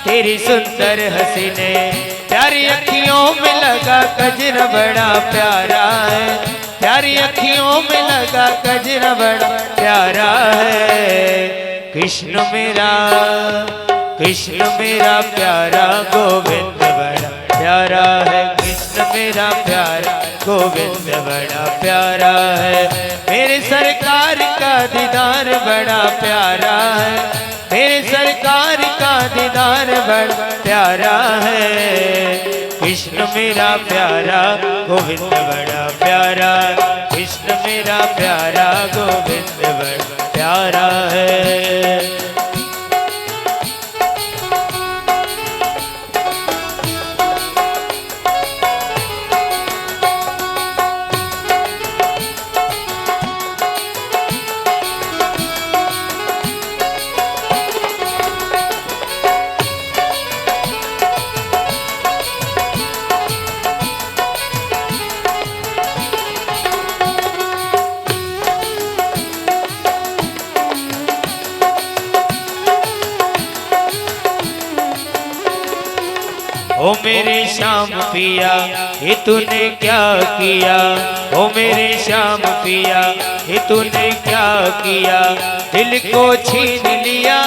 तेरी सुंदर हसीने, प्यारी अखियों में लगा गजरा बड़ा प्यारा है, प्यारी अखियों में लगा गजरा बड़ा प्यारा है। कृष्ण मेरा प्यारा गोविंद बड़ा प्यारा है, कृष्ण मेरा प्यारा गोविंद बड़ा प्यारा है। मेरे सरकार का दीदार बड़ा प्यारा है, मेरे सरकार का दीदार बड़ा प्यारा है। कृष्ण मेरा प्यारा गोविंद बड़ा प्यारा, कृष्ण मेरा प्यारा गोविंद बड़ा प्यारा है। ओ मेरे श्याम पिया ये तूने क्या किया, ओ मेरे श्याम पिया ये तूने क्या किया। दिल को छीन लिया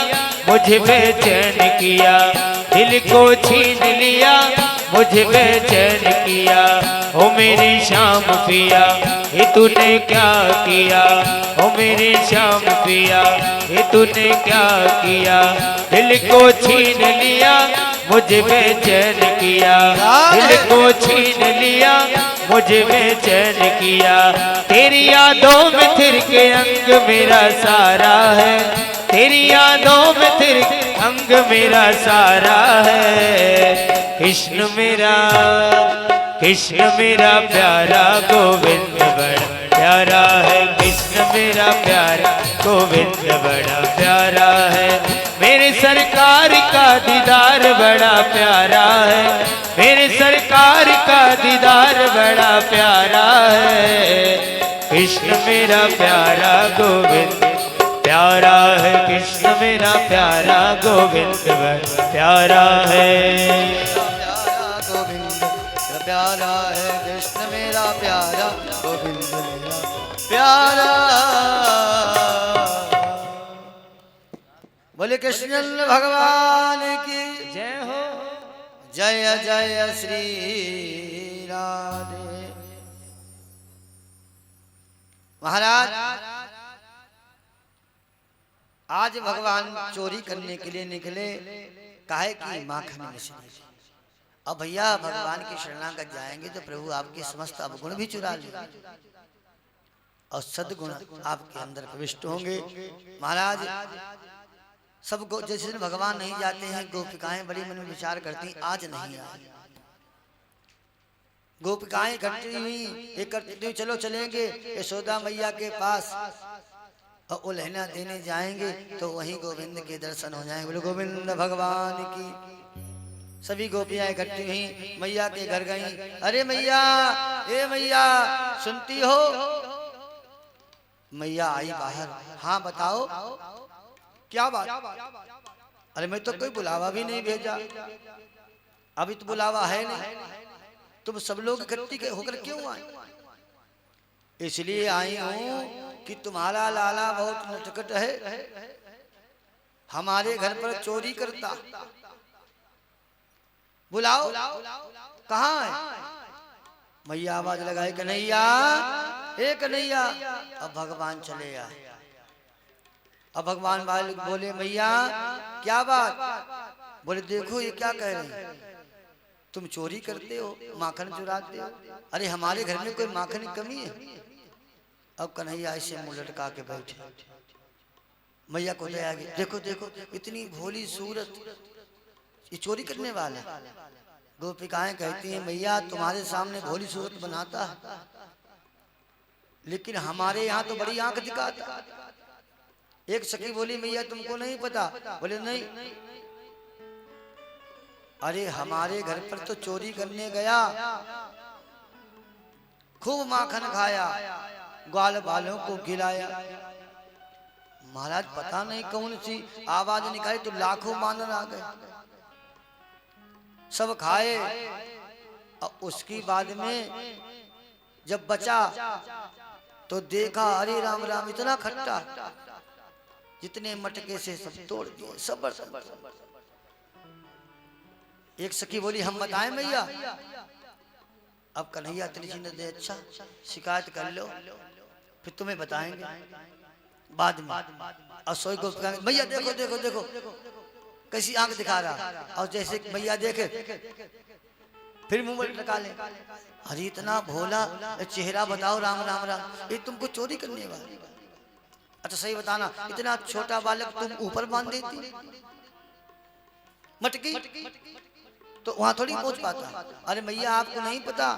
मुझे बेचैन किया, दिल को छीन लिया मुझे बेचैन किया। ओ मेरे श्याम पिया ये तूने क्या किया, ओ मेरे श्याम पिया ये तूने क्या किया। दिल को छीन लिया मुझे बेचैन किया, दिल को छीन लिया मुझे बेचैन किया। तेरी यादों में थिर के अंग मेरा सारा है, तेरी यादों में थिर के अंग मेरा सारा है। कृष्ण मेरा प्यारा गोविंद बड़ा प्यारा है, कृष्ण मेरा प्यारा गोविंद बड़ा प्यारा है। मेरे सरकार का दीदार बड़ा प्यारा है, मेरे सरकार का दीदार बड़ा प्यारा है। कृष्ण मेरा प्यारा गोविंद प्यारा है, कृष्ण मेरा प्यारा गोविंद बड़ा प्यारा है। प्यारा है कृष्ण मेरा प्यारा गोविंद मेरा प्यारा। बोले कृष्ण भगवान की जय हो। जय जय श्री राधे। महाराज आज भगवान चोरी करने के लिए निकले, काहे की माखन मिश्री। अब भैया भगवान की शरणागत जाएंगे तो प्रभु आपके समस्त अवगुण भी चुरा लेंगे और सद्गुण आपके अंदर प्रविष्ट होंगे। महाराज सब जैसे दिन भगवान नहीं जाते हैं, गोपिकाएं बड़ी मन में विचार करती आज नहीं आए। गोपिकाएं इकट्ठी हुई, एक करती हुई चलो चलेंगे यशोदा मैया के पास और उल्हना देने जाएंगे तो वहीं गोविंद के दर्शन हो जाएंगे। बोले गोविंद भगवान की। सभी गोपियां इकट्ठी हुई, मैया के घर गई। अरे मैया, ए मैया सुनती हो? मैया आई बाहर। हाँ बताओ क्या बात? अरे मैं तो कोई बुलावा भी नहीं भेजा, अभी तो बुलावा है नहीं, तुम सब लोग इकट्ठी होकर क्यों आए? इसलिए आई हूं कि तुम्हारा लाला बहुत नटखट है, हमारे घर पर चोरी करता। बुलाओ। कहाँ है? मैया आवाज लगाए कन्हैया, ए कन्हैया। अब भगवान चले आए। अब भगवान बोले मैया क्या बात? बोले देखो ये क्या कह रहे हैं, तुम चोरी करते हो, माखन चुराते हो। अरे हमारे घर में कोई माखन की कमी है? अब कन्हैया ऐसे मुंह लटका के बैठे। मैया को दया आ गई। देखो देखो इतनी भोली सूरत, ये चोरी करने वाला। गोपिकाएं कहती हैं मैया तुम्हारे सामने भोली सूरत बनाता है, लेकिन हमारे यहाँ तो बड़ी आंख दिखाता। एक सखी बोली मैया तुमको नहीं पता? बोले नहीं। अरे हमारे घर पर तो चोरी करने गया, खूब माखन खाया, ग्वाल बालों को खिलाया। महाराज पता नहीं कौन सी आवाज निकाली तो लाखों बानर आ गए। सब खाए और उसकी बाद में जब बचा तो देखा अरे राम राम इतना खट्टा, जितने मटके से सब तोड़ दिए, सब बर्तन। एक सखी बोली हम बताएं मैया। अब कन्हैया त्रिजी ने दे अच्छा शिकायत कर लो फिर तुम्हें बताएंगे बाद में। और सोई को मैया देखो देखो देखो कैसी आंख दिखा रहा, और जैसे मैया देखे फिर मुंह में लगा ले, अरे इतना भोला चेहरा बताओ राम राम राम, ये तुमको चोरी करने वाला। अच्छा सही बताना, इतना छोटा बालक तुम ऊपर बांध देती मटकी, तो वहां थोड़ी पहुंच पाता। अरे मैया आपको नहीं पता,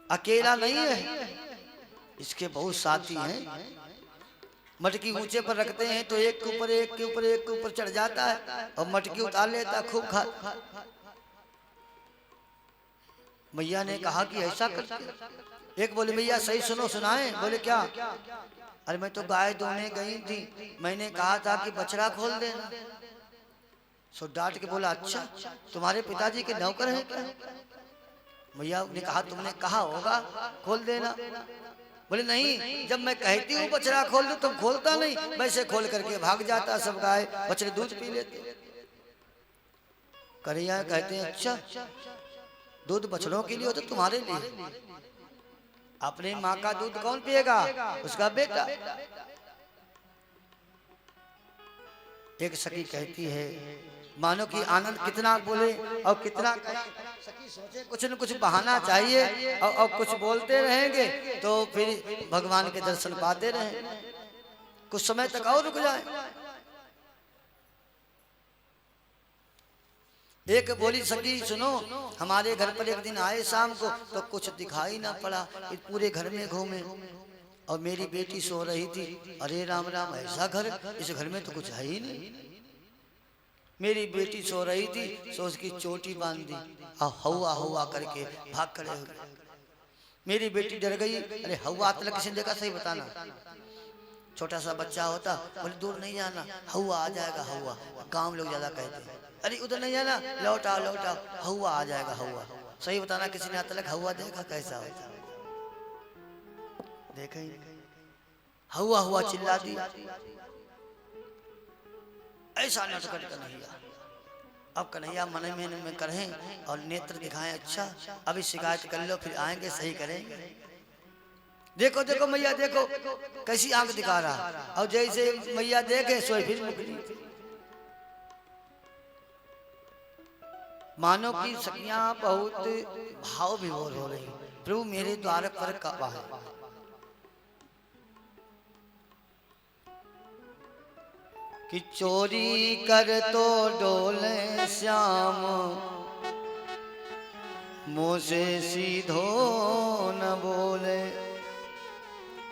अकेला नहीं है, इसके बहुत साथी हैं। मटकी ऊंचे पर रखते हैं तो एक के ऊपर एक के ऊपर एक के ऊपर चढ़ जाता है और मटकी उतार लेता है, खूब खा। मैया ने कहा कि ऐसा करते। एक बोले मैया सही सुनो सुनाए। बोले क्या? अरे मैं तो गाय धोने गई थी, मैंने कहा था कि बछड़ा खोल देना। सो डांट के बोला अच्छा तुम्हारे पिताजी के नौकर हैं क्या? मैया ने कहा तुमने कहा होगा खोल देना। बोले नहीं, जब मैं कहती हूँ बछड़ा खोल दो तुम खोलता नहीं, वैसे खोल करके भाग जाता, सब गाय बछड़े दूध पी लेते। कन्हैया कहते हैं अच्छा दूध बछड़ों के लिए हो तो तुम्हारे लिए, अपनी माँ का दूध कौन पिएगा? उसका बेटा। एक सखी कहती है मानो कि आनंद कितना बोले और कितना सखी सोचे कुछ न कुछ बहाना चाहिए और कुछ बोलते रहेंगे तो फिर भगवान के दर्शन पाते रहे, कुछ समय तक और रुक जाए। एक बोली सखी सुनो, हमारे घर पर एक दिन आए शाम को तो कुछ दिखाई ना पड़ा, पूरे घर में घूमे और मेरी बेटी सो रही थी। अरे राम राम ऐसा घर, इस घर में तो कुछ है ही नहीं। मेरी बेटी सो रही थी, सो उसकी चोटी बांध दी और हवा हवा करके भाग खड़े हो गए। मेरी बेटी डर गई। अरे हवा तलक किसी ने देखा? सही बताना। छोटा सा बच्चा होता, बोले दूर नहीं जाना हवा आ जाएगा हवा। गांव लोग ज्यादा कहते हैं अरे उधर नहीं जाना, लौट आओ लौट आओ, हवा आ जाएगा हवा। सही बताना किसी ने तलक हवा देखा? कैसा होता? देखा ही हवा हुआ चिल्ला दी। ऐसा नाटक कन्हैया। अब कन्हैया मन में करें और नेत्र दिखाएं अच्छा अभी शिकायत कर लो फिर आएंगे सही करेंगे। देखो देखो मैया देखो कैसी आंख दिखा रहा, और जैसे मैया देखे सोई फिर मुकरी। मानो की सखियां बहुत भाव विभोर हो रही, प्रभु मेरे द्वार पर कब आए। कि चोरी कर तो डोले श्याम, मुँह से सीधो न बोले।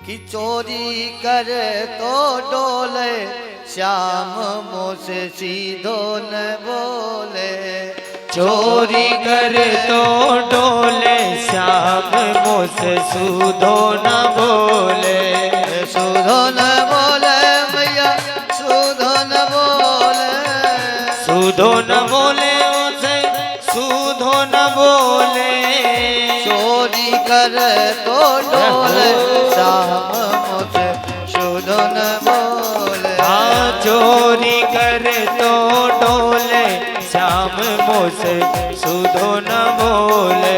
कि चोरी कर तो डोले श्याम, मुँह से सीधो न बोले। चोरी कर तो डोले श्याम, मुँह से सूधो न बोले। सूधो न बोले मैया सूधो न बोले। सूधो न बोले उसे सूधो न बोले। चोरी कर तो डोले श्याम, मुझे सूधो न बोले। हाँ चोरी कर तो डोले श्याम, मुँह से सूधो न बोले।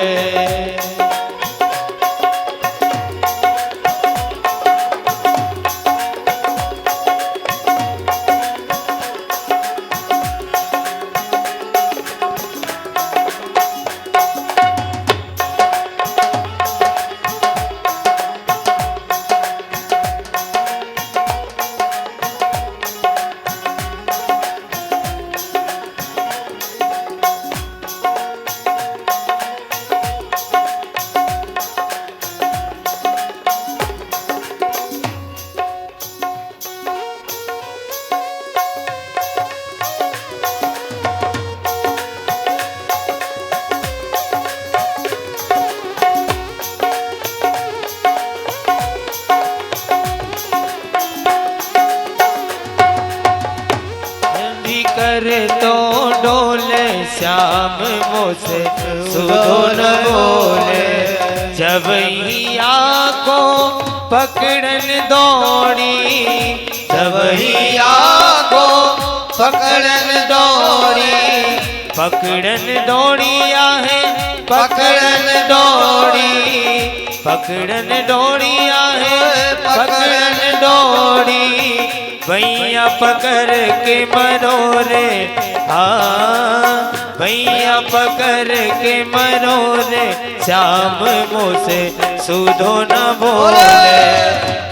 कर तो डोले श्याम मोसे सुधो न बोले। जब हिया को पकड़न दौड़ी, जब हिया को पकड़न दौड़ी, पकड़न दौड़िया है पकड़न दौड़ी, पकड़न दौड़िया है पकड़न दौड़ी। भैया पकड़ के मरोरे, हाँ भैया पकड़ के मरोरे। श्याम मोसे सुधो न बोले,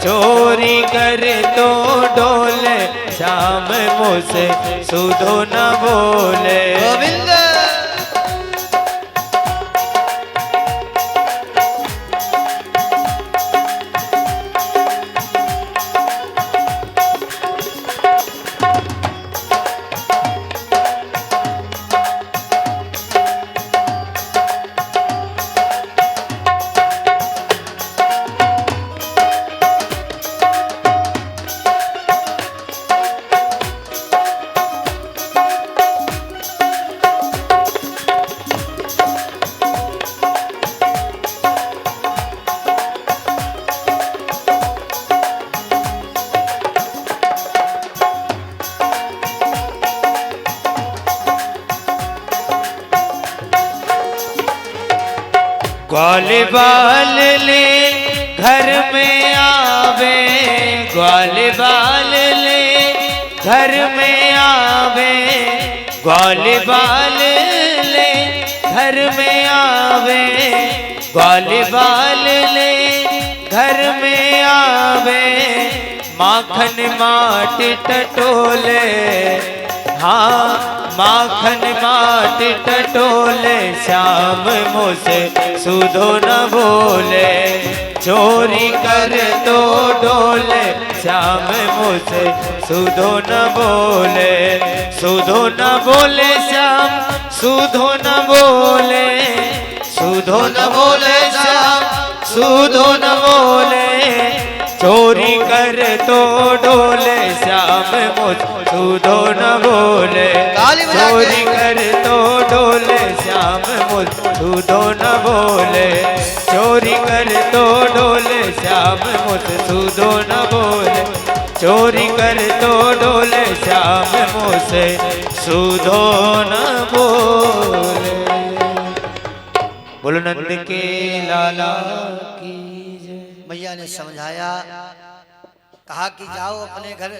चोरी कर तो डोले। श्याम मोसे सुधो न बोले। गोविंद ग्वाल बाल ले घर में आवे, ग्वाल बाल ले घर में आवे, ग्वाल बाल ले घर में आवे, ग्वाल बाल ले घर में आवे। माखन माट टटोले, हाँ माखन माट टटोले। श्याम मोसे सुधो न बोले, चोरी कर तो डोले। श्याम मोसे सुधो न बोले, सुधो न बोले। श्याम सुधो न बोले, सुधो न बोले। श्याम सुधो न बोले, चोरी कर तो डोले। श्याम मोसे सुधो न बोले, चोरी कर तो डोले। श्याम मोसे सुधो न बोले, चोरी कर तो डोले। श्याम मोसे सुधो न बोले, चोरी कर तो डोले। श्याम मोसे सुधो न बोले। बोलो नंद के लाला की जय। मैया ने समझाया, कहा कि जाओ अपने घर,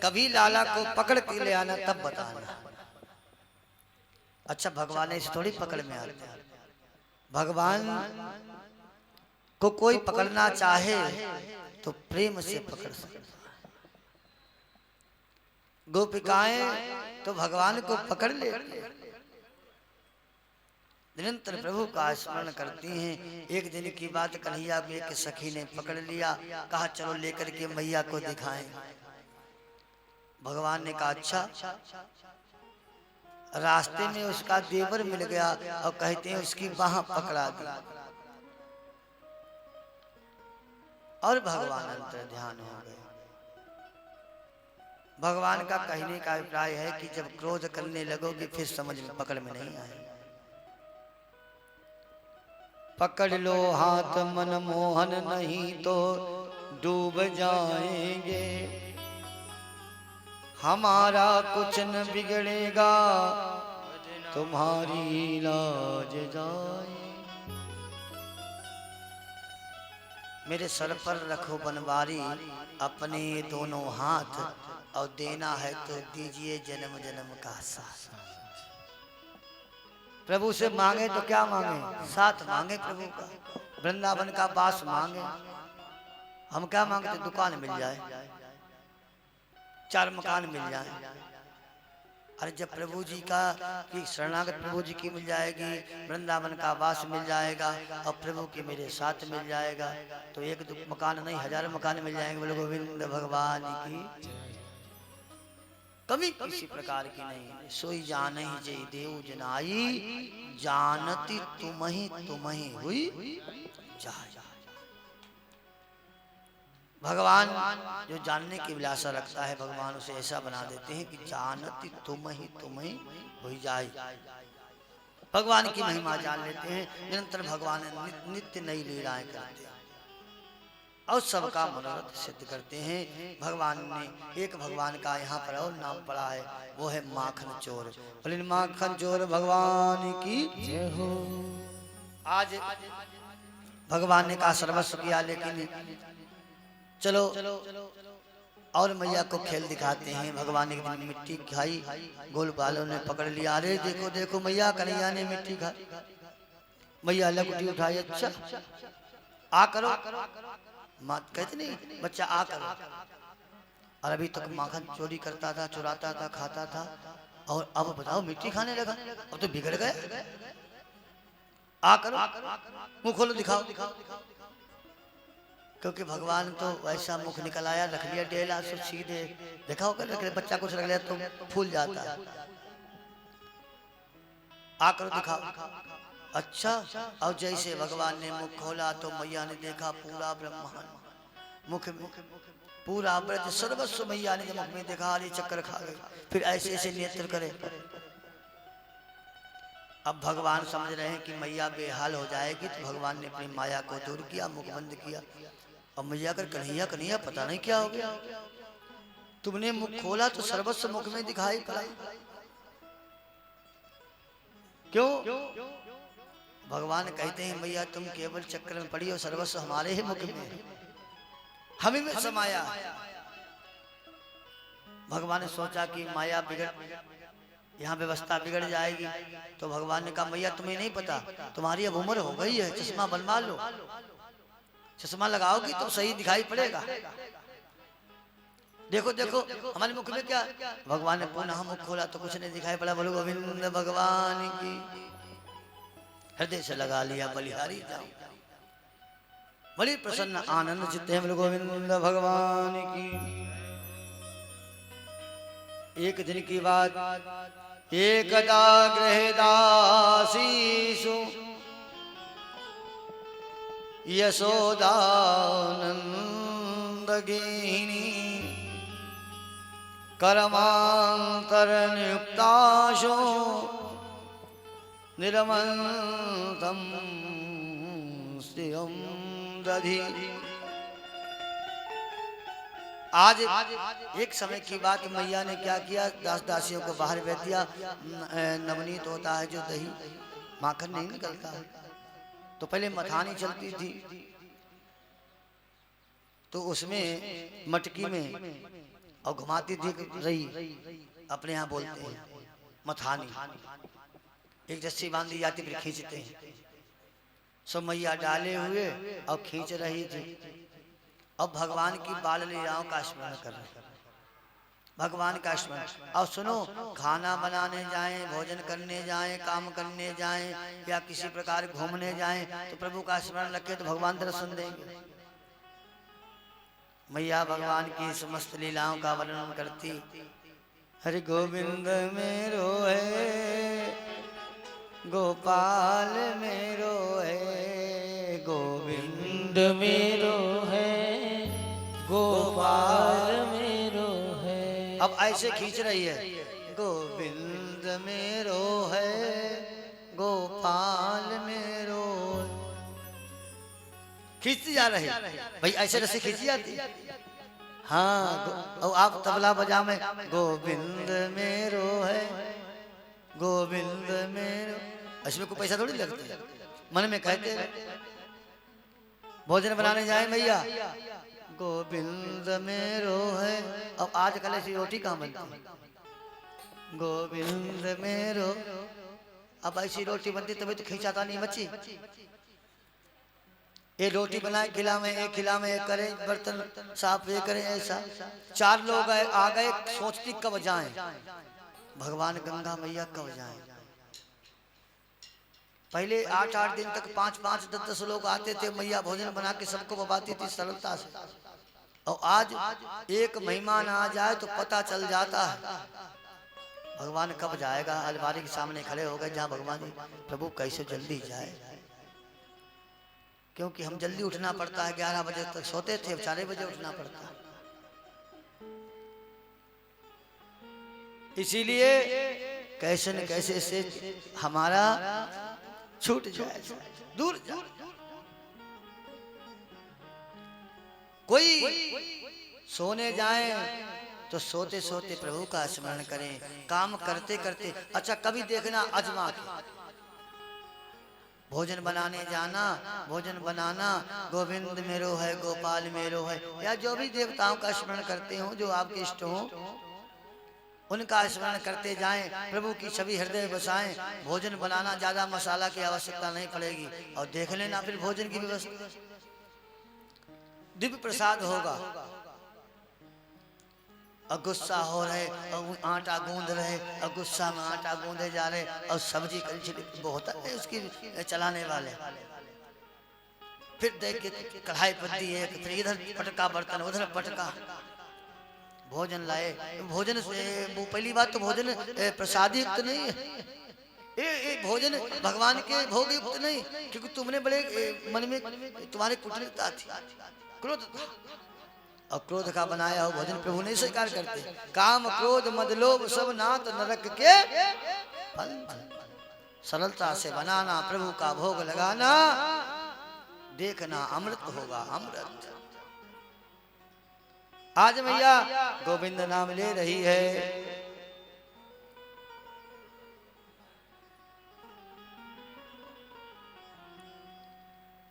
कभी लाला को पकड़ के ले आना तब बताना। अच्छा भगवान ऐसे थोड़ी पकड़ में आते हैं। भगवान को कोई पकड़ना चाहे तो प्रेम से पकड़ सकता है। गोपिकाएं तो भगवान को पकड़ लेती हैं, निरंतर प्रभु का स्मरण करती हैं। एक दिन की बात, कन्हैया को एक सखी ने पकड़ लिया, कहा चलो लेकर के मैया को दिखाएं। भगवान ने कहा अच्छा। रास्ते में उसका देवर मिल गया और कहते हैं उसकी बाह पकड़ा दी, और भगवान अंतर ध्यान हो गए। भगवान का कहने का अभिप्राय है कि जब क्रोध करने लगोगे फिर समझ में पकड़ में नहीं आए। पकड़ लो हाथ मन मोहन, नहीं तो डूब जाएंगे। हमारा कुछ न बिगड़ेगा, तुम्हारी लाज जाए। मेरे सर पर रखो बनवारी, अपने दोनों हाथ, और देना है तो दीजिए जन्म जन्म का साथ। प्रभु से मांगे तो क्या मांगे, साथ मांगे प्रभु का, वृंदावन का वास मांगे। हम क्या मांगते, दुकान मिल जाए, 4 मकान मिल जाए। अरे जब प्रभु जी का की शरणागत प्रभु जी की मिल जाएगी, वृंदावन का वास मिल जाएगा, और प्रभु के मेरे साथ मिल जाएगा, तो 1-2 मकान नहीं 1000 मकान मिल जाएंगे। बोलो गोविंद भगवान की कभी किसी प्रकार की नहीं। सोई जान ही जय देव जनाई, जानती तुम्ही तुम्ही हुई जाय। भगवान जो जानने की विलासा रखता है, भगवान उसे ऐसा बना देते हैं कि जानती तुम ही हो जाए। भगवान की महिमा जान लेते हैं, निरंतर भगवान नित्य नई लीलाएं करते हैं और सबका मनोरथ सिद्ध करते हैं। भगवान ने एक भगवान का यहाँ पर और नाम पड़ा है, वो है माखन चोर। बोले माखन चोर भगवान की जय हो। आज भगवान ने कहा सर्वस्व किया, लेकिन चलो और मैया को खेल दिखाते हैं। भगवान ने एक दिन मिट्टी खाई, गोल बालों ने पकड़ लिया, अरे देखो देखो मैया कन्हैया ने मिट्टी खाई। मैया लकुटी उठाई, अच्छा आ करो, माँ कहते नहीं बच्चा आ करो। और अभी तक माखन चोरी करता था, चुराता था, खाता था, और अब बताओ मिट्टी खाने लगा, अब तो बिगड़ गया। आ करो, मुंह खोलो, दिखाओ। क्योंकि भगवान तो वैसा मुख निकल आया, रख लिया डेला से सीधे। देखा होगा रख बच्चा कुछ रख लिया तो फूल जाता है। आकर दिखाओ, अच्छा। और जैसे भगवान ने मुख खोला तो मैया ने देखा पूरा ब्रह्मांड मुख में, पूरा ब्रज सर्वस्व मैया ने मुख में देखा, अरे चक्कर खा गए। फिर ऐसे ऐसे नेत्र करे। अब भगवान समझ रहे हैं कि मैया बेहाल हो जाएगी, तो भगवान ने अपनी माया को दूर किया, मुख बंद किया। अब मैया कर कन्हैया कन्हैया पता नहीं क्या हो गया, तुमने मुख खोला तो सर्वस्व मुख में दिखाई पड़ा, क्यों? भगवान कहते हैं मैया तुम केवल चक्कर में पड़ी हो, सर्वस्व हमारे ही मुख में, हमें में समाया। भगवान ने सोचा कि माया बिगड़, यहाँ व्यवस्था बिगड़ जाएगी, तो भगवान ने कहा मैया तुम्हें नहीं पता, तुम्हारी अब उम्र हो गई है, चश्मा बनवा लो, चश्मा लगाओगी तो सही दिखाई पड़ेगा। देखो देखो हमारे मुख में क्या। भगवान ने पुनः मुख खोला तो कुछ नहीं दिखाई पड़ा। बोलो गोविंद भगवान की, हृदय से लगा लिया बलिहारी जाओ, बड़ी प्रसन्न आनंद चित्त है। बोलो गोविंद भगवान की। एक दिन की बात, एकदा गृहदासीषु यशोदानंदगिनी कर्मांतरनियुक्ताशो निरमन्तं श्रियं दधि। आज एक समय की बात, मैया ने क्या किया, दास दासियों को बाहर भेज दिया। नवनीत होता है जो दही, माखन नहीं निकलता है, तो पहले मथानी चलती थी, तो उसमें मटकी में और घुमाती थी रही, अपने यहाँ बोलते हैं मथानी, एक रस्सी बांधी जाती फिर खींचते हैं। सो मैया डाले हुए और खींच रही थी। अब भगवान की बाल लीलाओं का स्मरण कर रहे, भगवान का स्मरण। और सुनो, खाना बनाने जाएं, भोजन करने जाएं, काम करने जाएं, या किसी प्रकार घूमने जाएं, तो प्रभु का स्मरण रखें तो भगवान दर्शन देंगे। मैया भगवान की समस्त लीलाओं का वर्णन करती, हरि गोविंद मेरो है, गोपाल मेरो है, गोविंद मेरो है, गोपाल मेरो है। अब ऐसे खींच रही है, गोविंद मेरो है, गोपाल मेरो, खींचती जा रही भाई, ऐसे रस्सी खींची जाती। हाँ, और आप तबला बजा में गोविंद मेरो है, गोविंद मेरो, इसमें कोई पैसा थोड़ी लगता है, मन में कहते हैं। भोजन बनाने जाए भैया, गोविंद मेरो है। अब आजकल ऐसी रोटी कहाँ बनती है, गोविंद मेरो। अब ऐसी रोटी बनती तभी तो खींचाता नहीं मच्छी। ये रोटी बनाए खिला में, एक खिला में, एक करे, बर्तन साफ ये करे, ऐसा। चार लोग आ गए, सोचती कब जाएं, भगवान गंगा मैया कब जाएं। पहले 8-8 दिन तक 5-5, 10-10 लोग आते थे, मैया भोजन बना के सबको बबाती थी सरलता से। और आज एक मेहमान आ जाए तो पता चल जाता है भगवान कब जाएगा। अलमारी के सामने खड़े हो गए, जहाँ भगवान प्रभु कैसे जल्दी जाए। क्योंकि हम जल्दी उठना पड़ता है, 11 बजे तक सोते थे, अब 4 बजे उठना पड़ता है। इसीलिए कैसे न कैसे से हमारा छूट जाए, दूर जाए। कोई सोने जाए तो सोते सोते प्रभु का स्मरण करें, काम करते करते। अच्छा कभी देखना अजमा के भोजन बनाने जाना, भोजन बनाना, गोविंद मेरो है, गोपाल मेरो है, या जो भी देवताओं का स्मरण करते हो, जो आपके इष्ट हो, उनका स्मरण करते जाएं, प्रभु की छवि हृदय बसाएं। भोजन बनाना, ज्यादा मसाला की आवश्यकता नहीं पड़ेगी, और देख लेना फिर भोजन की व्यवस्था, दिव्य प्रसाद होगा। और गुस्सा हो रहे और आटा गूंद रहे, और गुस्सा में आटा गूंदे जा रहे, और सब्जी कल बहुत है उसकी चलाने वाले, फिर देख के कढ़ाई पत्ती एक, फिर इधर पटका बर्तन, उधर पटका, भोजन लाए। भोजन से पहली बात तो भोजन प्रसाद युक्त नहीं है, ये भोजन भगवान के भोग युक्त नहीं, क्योंकि तुमने बड़े मन में तुम्हारे कुटिलता थी, क्रोध था, और क्रोध का बनाया हो भोजन प्रभु नहीं स्वीकार करते। काम क्रोध मद लोभ सब नाथ नरक के फल, सरलता से बनाना, प्रभु का भोग लगाना, देखना अमृत होगा, अमृत। आज मैया गोविंद नाम ले रही है,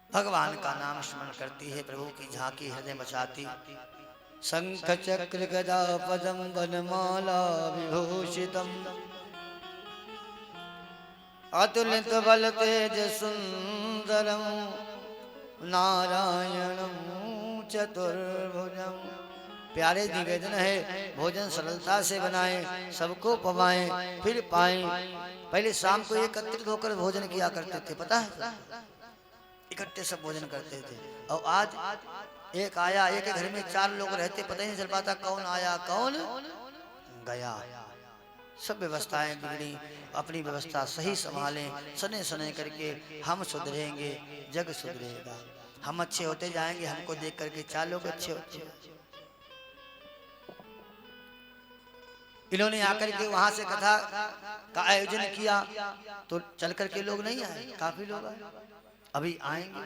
भगवान का नाम स्मरण करती है, प्रभु की झांकी हृदय बचाती। शंख चक्र गदा पदम वनमाला विभूषितम, अतुलित बल तेज सुंदरम, नारायणम चतुर्भुजम। प्यारे निवेदन है, भोजन सरलता से बनाएं, सबको पवाएं, फिर पाएं। पहले शाम को एकत्रित होकर भोजन किया करते थे, पता है, इकट्ठे सब भोजन करते थे। और आज एक आया, एक घर में 4 लोग रहते, पता ही नहीं चल पाता कौन आया कौन गया। सब व्यवस्थाएं बिगड़ी, अपनी व्यवस्था सही संभालें, सने सने करके हम सुधरेंगे, जग सुधरेगा। हम अच्छे होते जाएंगे, हमको देख करके 4 लोग अच्छे होते हैं। इन्होंने आकर के वहां से कथा का आयोजन किया, तो चल करके लोग नहीं आए, काफी लोग आए, अभी आएंगे।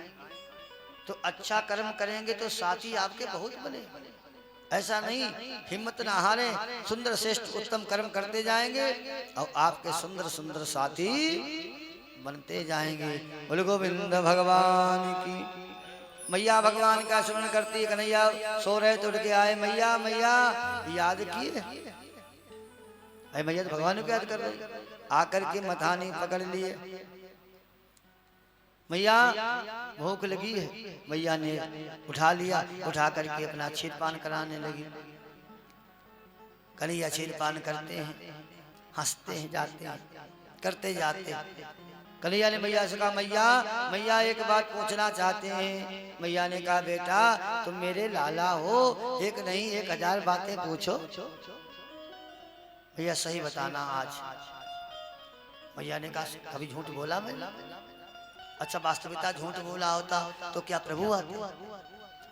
तो अच्छा कर्म करेंगे तो साथी आपके बहुत बने, ऐसा नहीं, हिम्मत ना हारे, सुंदर श्रेष्ठ उत्तम कर्म करते जाएंगे, और आपके सुंदर सुंदर साथी बनते जाएंगे। बोल गोविंद भगवान की। मैया भगवान का स्मरण करती, कन्हैया सो रहे तो उठ के आए, मैया मैया याद किए, अरे मैया तो भगवान को याद कर रहे, आकर के मथानी पकड़ लिए। मैया भूख लगी है, मैया ने उठा लिया, उठा करके अपना क्षीरपान कराने लगी। कन्हैया क्षीरपान करते हैं, हंसते हैं, जाते हैं, करते जाते। कन्हैया ने मैया से कहा, मैया मैया एक बात पूछना चाहते हैं। मैया ने कहा, बेटा तुम मेरे लाला हो, एक नहीं 1000 बातें पूछो। भैया सही बताना आज। मैया ने कहा, कभी झूठ बोला मैं? अच्छा वास्तविकता झूठ बोला होता तो क्या प्रभु आते,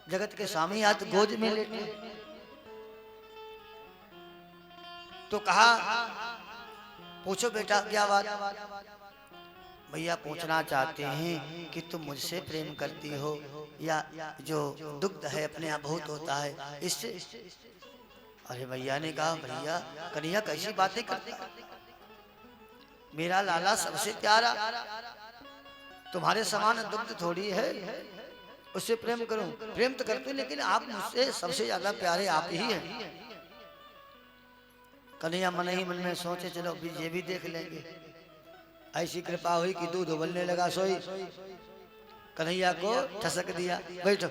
जगत के स्वामी हाथ गोद में लेते? तो कहा, पूछो बेटा क्या बात? भैया पूछना चाहते हैं कि तुम मुझसे प्रेम करती हो, या जो दुग्ध है अपने आप बहुत होता है इससे? अरे भैया ने कहा, भैया कन्हैया कैसी बातें करता है, मेरा लाला सबसे प्यारा, तुम्हारे समान दुग्ध थोड़ी है, उससे प्रेम करूं? प्रेम तो करते, लेकिन आप मुझसे सबसे ज्यादा प्यारे आप ही हैं। कन्हैया मन ही मन में सोचे, चलो ये भी देख लेंगे। ऐसी कृपा हुई कि दूध उबलने लगा, सोई कन्हैया को ठसक दिया, बैठो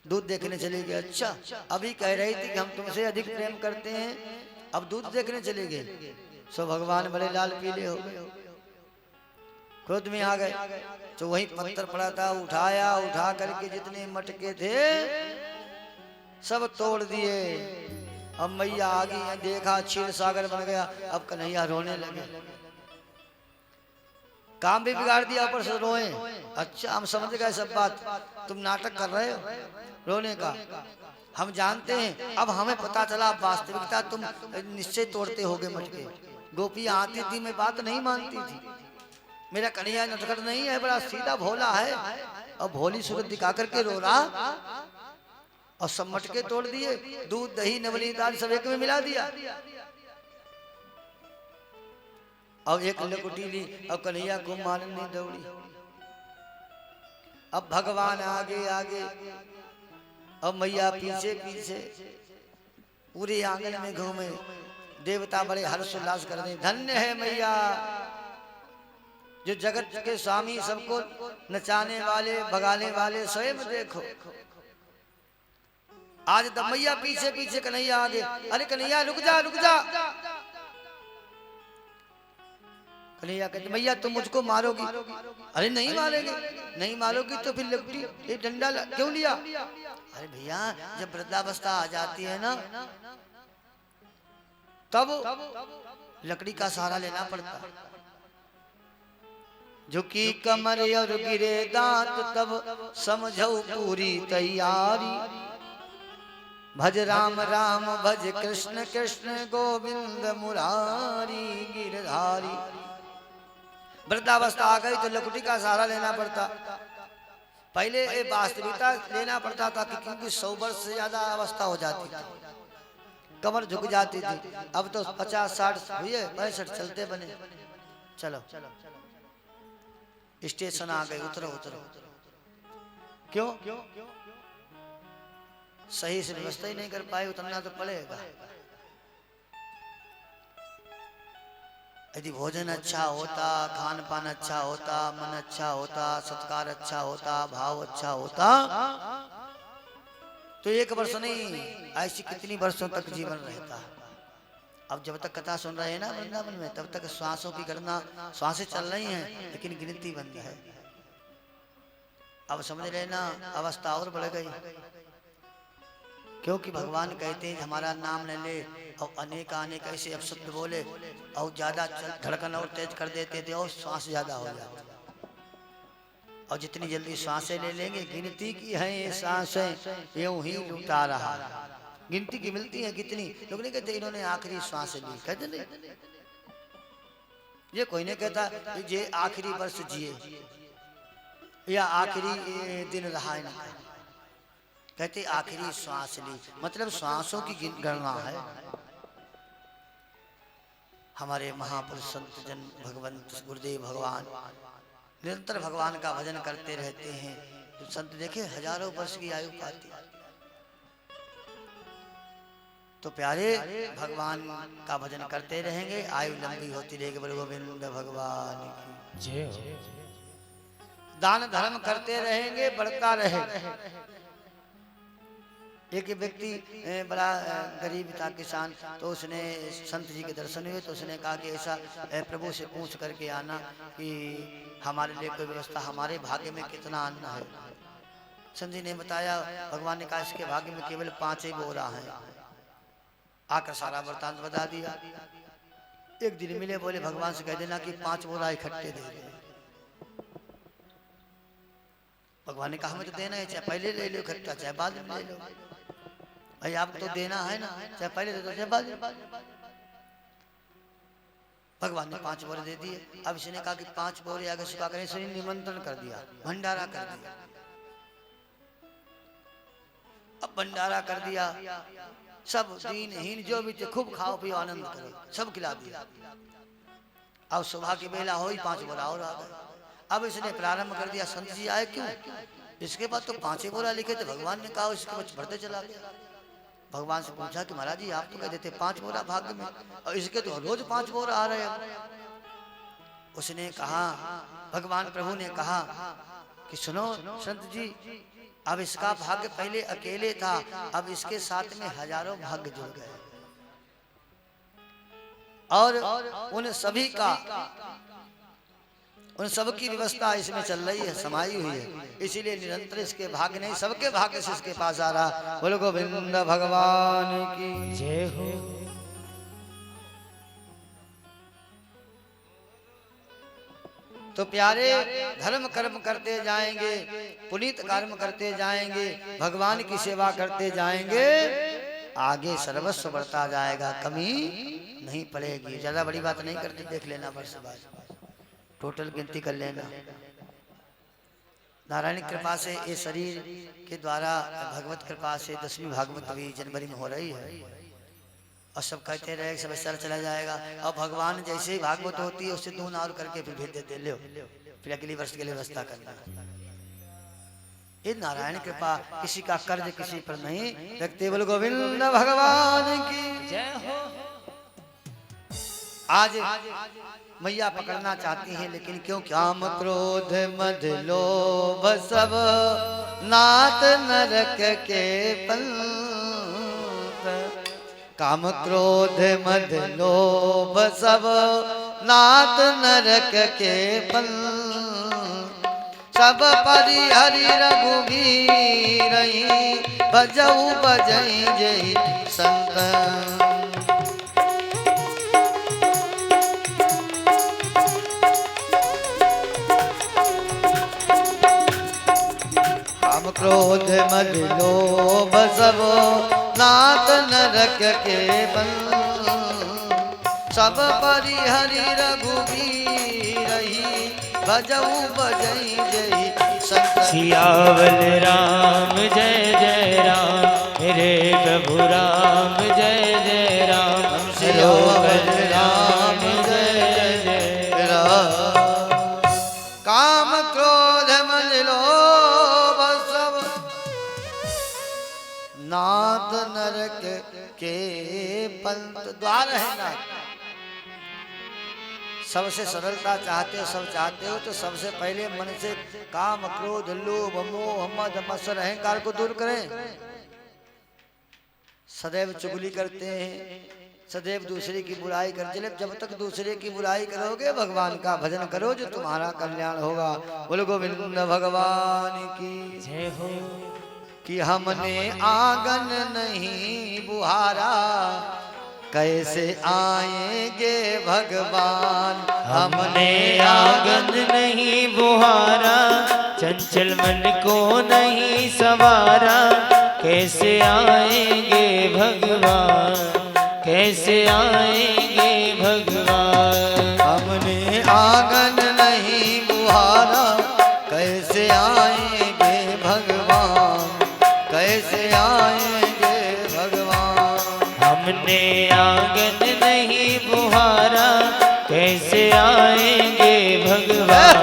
दूध देखने चले गए। अच्छा अभी कह रही थी कि हम तुमसे अधिक प्रेम करते हैं, अब दूध देखने चले गए। सो भगवान बड़े लाल पीले हो गए, क्रोध में आ गए। तो वही पत्थर पड़ा था, उठाया, उठा करके जितने मटके थे सब तोड़ दिए। अब मैया आ गई, देखा क्षीर सागर बन गया। अब कन्हैया रोने लगे। काम भी बिगाड़ दिया, ऊपर से रोए। अच्छा हम समझ गए सब बात, तुम नाटक कर रहे हो रोने का, हम जानते हैं। अब हमें पता चला वास्तविकता, तुम निश्चय तोड़ते होगे मटके। गोपियां आती थी, मैं बात नहीं मानती थी। मेरा कन्हैया नटखट नहीं है, बड़ा सीधा भोला है। और भोली सूरत दिखा करके रो रहा, और सब मटके तोड़ दिए, दूध दही नवली दाल सब एक में मिला दिया, और एक लकुटी ली, और कन्हैया को मारने दौड़ी। अब भगवान आगे आगे और मैया पीछे पीछे, पूरे आंगन में घूमे। देवता बड़े हर्षोल्लास कर रहे, धन्य है मैया जो जगत के स्वामी, सबको नचाने वाले भगाने वाले स्वयं देखो। आज तब मैया पीछे पीछे, कन्हैया आगे। अरे कन्हैया रुक जा रुक जा। कन्हैया कहते मैया तुम मुझको मारोगी। अरे नहीं मारेंगे, नहीं मारोगी तो फिर लकड़ी ये डंडा क्यों लिया। अरे भैया जब वृद्धावस्था आ जाती है ना, तब लकड़ी का सहारा लेना पड़ता। झुकी कमर और गिरे दांत, तब समझो पूरी तैयारी। भज राम राम भज कृष्ण कृष्ण गोविंद मुरारी गिरधारी। वृद्धावस्था आ गई तो लकुटी का सहारा लेना पड़ता। पहले ये वास्तविकता लेना पड़ता था, क्योंकि 100 वर्ष से ज्यादा अवस्था हो जाती थी, कमर झुक जाती थी। अब तो 50 60 हुए, 65 चलते बने। चलो स्टेशन आ गए, उतरो उतरो। क्यों सही से व्यवस्था ही नहीं कर पाए, उतरना तो पड़ेगा। यदि भोजन अच्छा होता, खान पान अच्छा होता, मन अच्छा होता, सत्कार अच्छा होता, भाव अच्छा होता, तो 1 वर्ष नहीं, ऐसी कितनी वर्षों तक जीवन रहता। अब जब तक कथा सुन रहे हैं ना वृंदावन में, तब तक श्वासों की गणना, श्वासें चल रही हैं लेकिन गिनती बंद है। अब समझ लेना अवस्था और बढ़ गई, क्योंकि भगवान कहते हैं हमारा नाम न ले, और अनेक अनेक ऐसे अपशब्द बोले, और ज्यादा धड़कन और तेज कर देते थे, और श्वास ज्यादा हो जाती। और जितनी जल्दी सांसें ले लेंगे, गिनती की है ये सांसें, यूं ही लुटा रहा। गिनती की मिलती है कितनी, लोग नहीं कहते इन्होंने आखिरी सांस ली, कहते नहीं। ये कोई नहीं कहता ये आखिरी वर्ष जिए या आखिरी दिन रहा है, नहीं कहते आखिरी श्वास ली, मतलब श्वासों की गणना है। हमारे महापुरुष संत जन भगवंत गुरुदेव भगवान निरंतर भगवान का भजन करते रहते हैं। तो संत देखे हजारों वर्ष की आयु पाती। तो प्यारे भगवान का भजन करते रहेंगे, आयु लंबी होती रहेगी। बोलो गोविंद भगवान की जय हो। दान धर्म करते रहेंगे, बढ़ता रहेगा। एक व्यक्ति बड़ा गरीब था, किसान, तो उसने संत जी के दर्शन हुए, तो उसने कहा कि ऐसा प्रभु से पूछ करके आना कि हमारे लिए कोई व्यवस्था, हमारे भाग्य में कितना अन्न है। संत जी ने बताया, भगवान ने कहा इसके भाग्य में केवल 5 ही बोरा हैं। आकर सारा वृतांत बता दिया। एक दिन मिले, बोले भगवान से कह देना कि 5 बोरा इकट्ठे दे दे। भगवान ने कहा हमें तो देना है, चाहे पहले ले लो इकट्ठा, चाहे बाद में ले लो। भाई आपको तो देना है ना, चाहे पहले दे दो चाहे बाद में। भगवान ने 5 बोरे दे दिए। अब इसने कहा कि 5 बोरे आगे सुखा करें, इसने निमंत्रण कर दिया, भंडारा कर दिया। अब भंडारा कर दिया, सब दीनहीन जो भी थे खूब खाओ पियो आनंद करो, सब खिला दिया। अब सुबह की बेला हो, 5 बोरा और आ गए। अब इसने प्रारंभ कर दिया, संत जी आए क्यों? इसके बाद तो 5 ही बोरा लिखे थे। भगवान ने कहा, इसके बाद बढ़ते चला गया। भगवान से पूछा कि महाराज जी आप तो कहते थे 5 बोरा भाग्य में, और इसके तो रोज 5 बोरा आ रहे हैं। उसने कहा, भगवान प्रभु ने कहा कि सुनो संत जी, अब इसका भाग्य पहले अकेले था, अब इसके साथ में हजारों भाग्य जुड़ गए, और उन सभी का, उन सब की व्यवस्था इसमें चल रही है, समाई हुई है। इसीलिए निरंतर इसके भाग्य नहीं, सबके भाग्य से इसके पास आ रहा। बोलो गोविंद भगवान की जय हो। तो प्यारे धर्म कर्म करते जाएंगे, पुनीत कर्म करते जाएंगे, भगवान की सेवा करते जाएंगे, आगे सर्वस्व बढ़ता जाएगा, कमी नहीं पड़ेगी। ज्यादा बड़ी बात नहीं करनी, देख लेना वर्ष बाद टोटल गिनती कर लेना। नारायण कृपा से ये शरीर के द्वारा भगवत कृपा से 10वीं भागवत अभी जनवरी में हो रही है और सब कहते रहे सब चला जाएगा। और भगवान जैसे ही भागवत होती है उससे 2 और करके फिर भेज देते, ले फिर अगली वर्ष के लिए व्यवस्था करना। ये नारायण कृपा, किसी का कर्ज किसी पर नहीं रखते। बोल गोविंद भगवान की जय हो। आज मैया पकड़ना चाहती हैं, लेकिन क्यों? काम क्रोध मद लोभ सब नाथ नरक के पंथ। काम क्रोध मद लोभ सब नाथ नरक के पंथ। सब परिहरि रघुवीर बजऊ बजई जय संत। क्रोध मद लोभ सब नाथ नरक के बंध। सब परिहरि रघुवीर भजऊ बजई जय संत। सियावल राम जय जय राम, मेरे प्रभु राम जय जय राम। सियावल राम जय जय राम। काम क्रोध मद लोभ सब नाथ नरक के पंथ। द्वार है ना, सबसे सरलता चाहते हो, सब चाहते हो तो सबसे पहले मन से काम क्रोध लोभ मोह मद मत्सर अहंकार को दूर करें। सदैव चुगली करते हैं, सदैव दूसरे की बुराई कर। जब तक दूसरे की बुराई करोगे भगवान का भजन करो जो तुम्हारा कल्याण होगा। बोलो गोविंद भगवान की जय हो। कि हमने आंगन नहीं बुहारा, कैसे आएंगे भगवान। हमने आंगन नहीं बुहारा, चंचल मन को नहीं सवारा, कैसे आएंगे भगवान, कैसे आएंगे भगवान। हमने आंगन नहीं बुहारा, कैसे आएंगे भगवान, कैसे आएंगे भगवान। हमने आंगन नहीं बुहारा, कैसे आएंगे भगवान,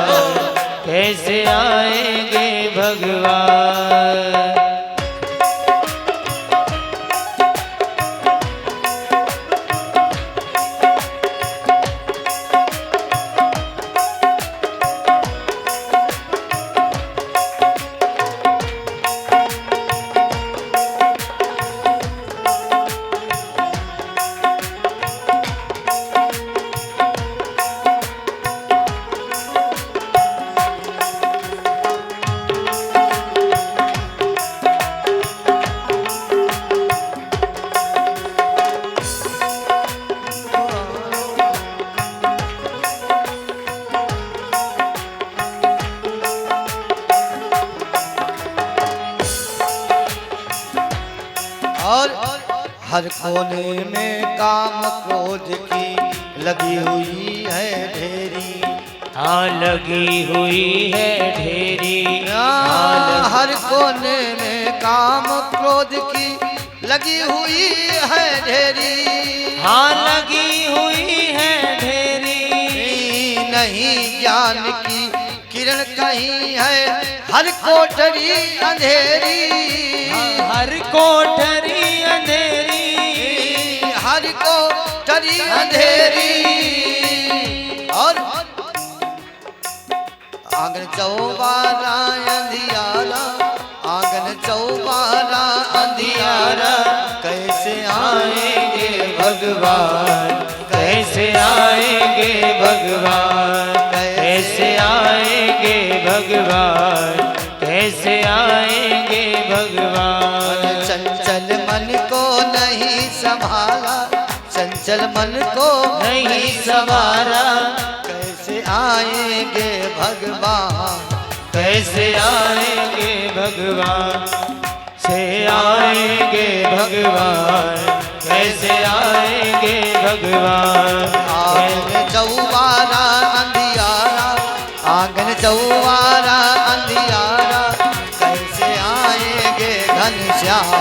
कैसे आएंगे भगवान। और हर कोने में काम क्रोध की लगी हुई है ढेरी। हाँ लगी हुई है ढेरी। हर कोने में काम क्रोध की लगी हुई है ढेरी। हाँ लगी हुई है ढेरी। नहीं ज्ञान की किरण कहीं है, हर कोठरी अंधेरी। हर कोठरी अंधेरी, हर कोठरी अंधेरी। और आंगन चौबारा अंधियारा, आंगन चौबारा अंधियारा, कैसे आएंगे भगवान, कैसे आएंगे भगवान, कैसे आएंगे भगवान, कैसे आएंगे भगवान। चंचल मन को नहीं संभाला, चंचल मन को नहीं संवारा, कैसे आएंगे भगवान, कैसे आएंगे भगवान, से आएंगे भगवान, कैसे आएंगे भगवान। आंगन चौबारा अंधियारा, आंगन चौबारा अंधियारा, कैसे आएंगे घनश्याम,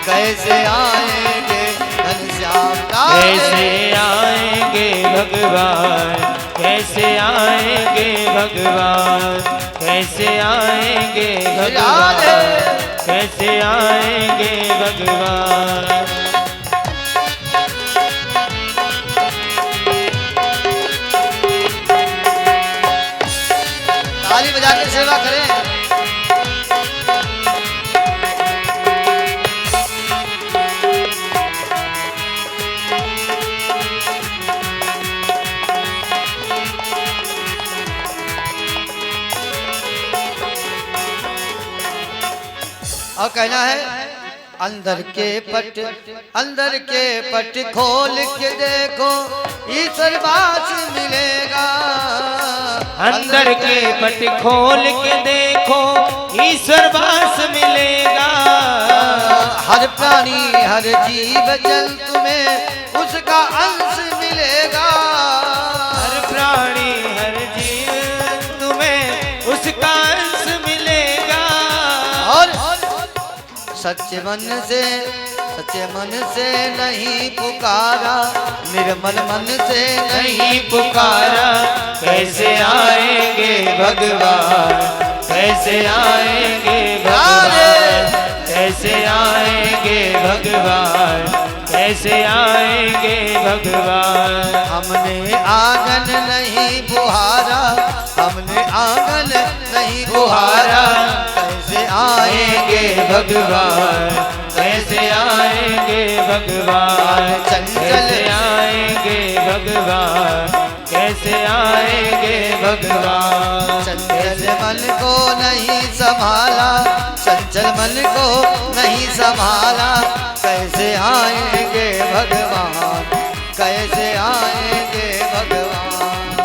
कैसे आएंगे घनश्याम। कैसे आएंगे भगवान, कैसे आएंगे भगवान, कैसे आएंगे भगवान, कैसे आएंगे भगवान। ताली बजा के सेवा करें। और कहना है अंदर के पट खोल के देखो ईश्वर वास मिलेगा। अंदर के पट खोल के देखो ईश्वर वास मिलेगा। हर प्राणी हर जीव जंतु में उसका अंश मिलेगा। हर प्राणी हर जीव तुम्हें उसका अंश मिलेगा। और सच्चे मन से नहीं पुकारा, निर्मल मन से नहीं पुकारा, कैसे आएंगे भगवान, कैसे आएंगे भगवान, कैसे आएंगे भगवान, कैसे आएंगे भगवान। हमने आंगन नहीं बुहारा, हमने आंगन नहीं बुहारा, कैसे आएंगे भगवान, कैसे आएंगे भगवान, कैसे आएंगे भगवान, कैसे आएंगे भगवान। चंचल मन को नहीं संभाला, चंचल मन को नहीं संभाला, कैसे आएंगे भगवान, कैसे आएंगे भगवान।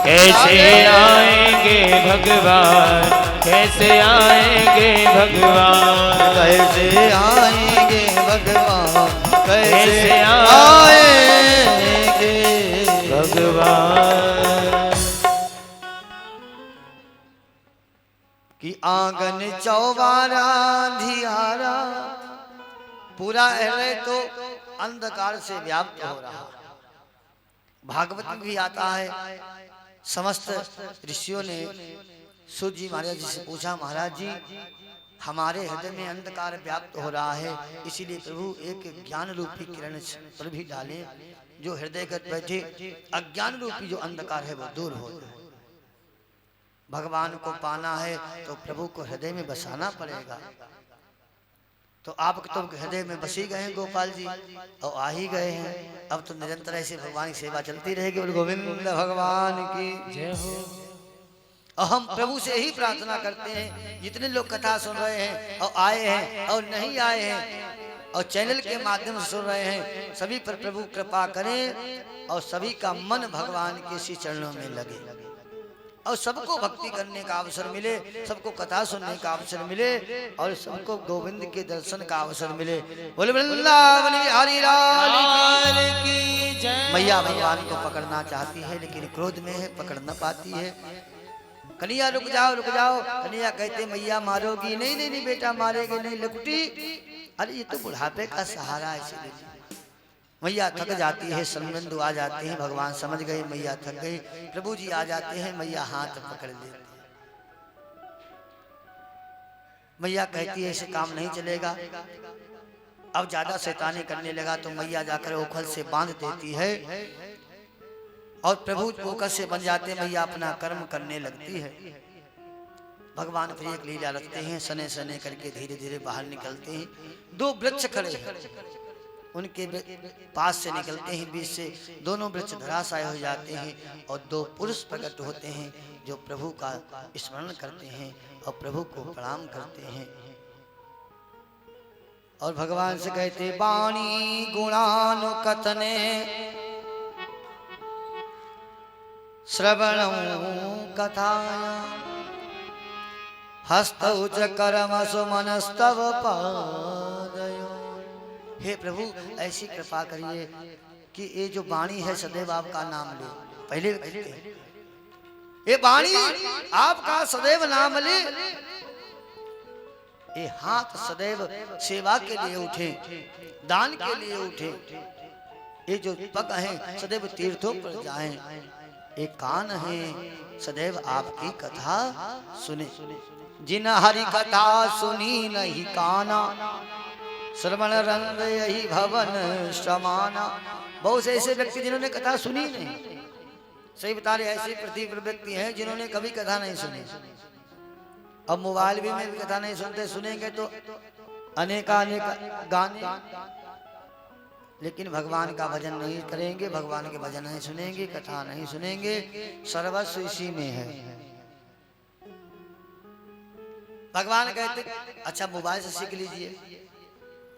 कैसे आएंगे भगवान, कैसे आएंगे भगवान, कैसे आएंगे भगवान, कैसे आएंगे भगवान। कि आंगन चौबारा अंधियारा, पूरा हृदय तो अंधकार से व्याप्त हो रहा। भागवत में भी आता है, समस्त ऋषियों ने सूत जी महाराज जी से पूछा, महाराज जी हमारे हृदय में अंधकार व्याप्त हो रहा है, इसीलिए प्रभु एक ज्ञान रूपी किरण पर भी डालें, जो हृदय कर बैठे अज्ञान रूपी जो अंधकार है वो दूर हो। भगवान को पाना है तो प्रभु को हृदय में बसाना पड़ेगा। तो आप तो हृदय में बस ही गए हैं गोपाल जी, और आ ही गए हैं। अब तो निरंतर ऐसे भगवान की सेवा चलती रहेगी। और गोविंद भगवान की जय हो। और हम प्रभु से ही प्रार्थना करते हैं, जितने लोग कथा सुन रहे हैं और आए हैं और नहीं आए हैं और चैनल के माध्यम से सुन रहे हैं, सभी पर प्रभु कृपा करें और सभी का मन भगवान के श्री चरणों में लगे और सबको भक्ति करने का अवसर मिले, सबको कथा सुनने का अवसर मिले और सबको गोविंद के दर्शन का अवसर मिले। बोले वृंदावन बिहारी लाल की जय। मैया भगवान को पकड़ना चाहती है लेकिन क्रोध में है, पकड़ न पाती है। कन्हैया रुक जाओ रुक जाओ। कन्हैया कहते मैया मारोगी। नहीं नहीं नहीं बेटा मारेगी नहीं लकुटी। अरे ये तो बुढ़ापे का सहारा है। इसीलिए मैया थक जाती है, संबंधु आ जाते हैं, भगवान समझ गए मैया थक गई, प्रभु जी आ जाते हैं, मैया हाथ पकड़ लेती है। मैया कहती है ऐसे काम नहीं चलेगा। अब ज्यादा शैतानी करने लगा तो मैया जाकर ओखल से बांध देती है और प्रभु ओखल से बन जाते हैं। मैया अपना कर्म करने लगती है। भगवान फिर एक लीला रखते हैं, सने सने करके धीरे धीरे बाहर निकलते हैं। दो वृक्ष खड़े हैं, उनके पास से निकलते हैं, बीच से दोनों वृक्ष धराशाय हो जाते हैं और दो पुरुष प्रकट होते हैं जो प्रभु का स्मरण करते हैं और प्रभु को प्रणाम करते हैं और भगवान से कहते वाणी गुणानुकथने श्रवणं कथाया हस्तौ च करमसु मनस्तव पादयो। हे प्रभु ऐसी कृपा करिए कि ये जो वाणी है सदैव आपका नाम ले। पहले कहते हैं ये वाणी आपका सदैव नाम ले, ये हाथ सदैव सेवा के लिए उठे, दान के लिए उठे, ये जो पग हैं सदैव तीर्थों पर जाएं, ये कान है सदैव आपकी कथा सुने। जिन हरि कथा सुनी नहीं काना, श्रवण रंग यही भवन समाना। बहुत से ऐसे व्यक्ति जिन्होंने कथा सुनी नहीं, सही बता रहे, ऐसे पृथ्वी पर व्यक्ति हैं जिन्होंने कभी कथा नहीं सुनी। अब मोबाइल में भी कथा नहीं सुनते, सुनेंगे तो अनेक गाने, लेकिन भगवान का भजन नहीं करेंगे, भगवान के भजन नहीं सुनेंगे, कथा नहीं सुनेंगे, सर्वस्व इसी में है। भगवान कहते अच्छा मोबाइल से सीख लीजिए,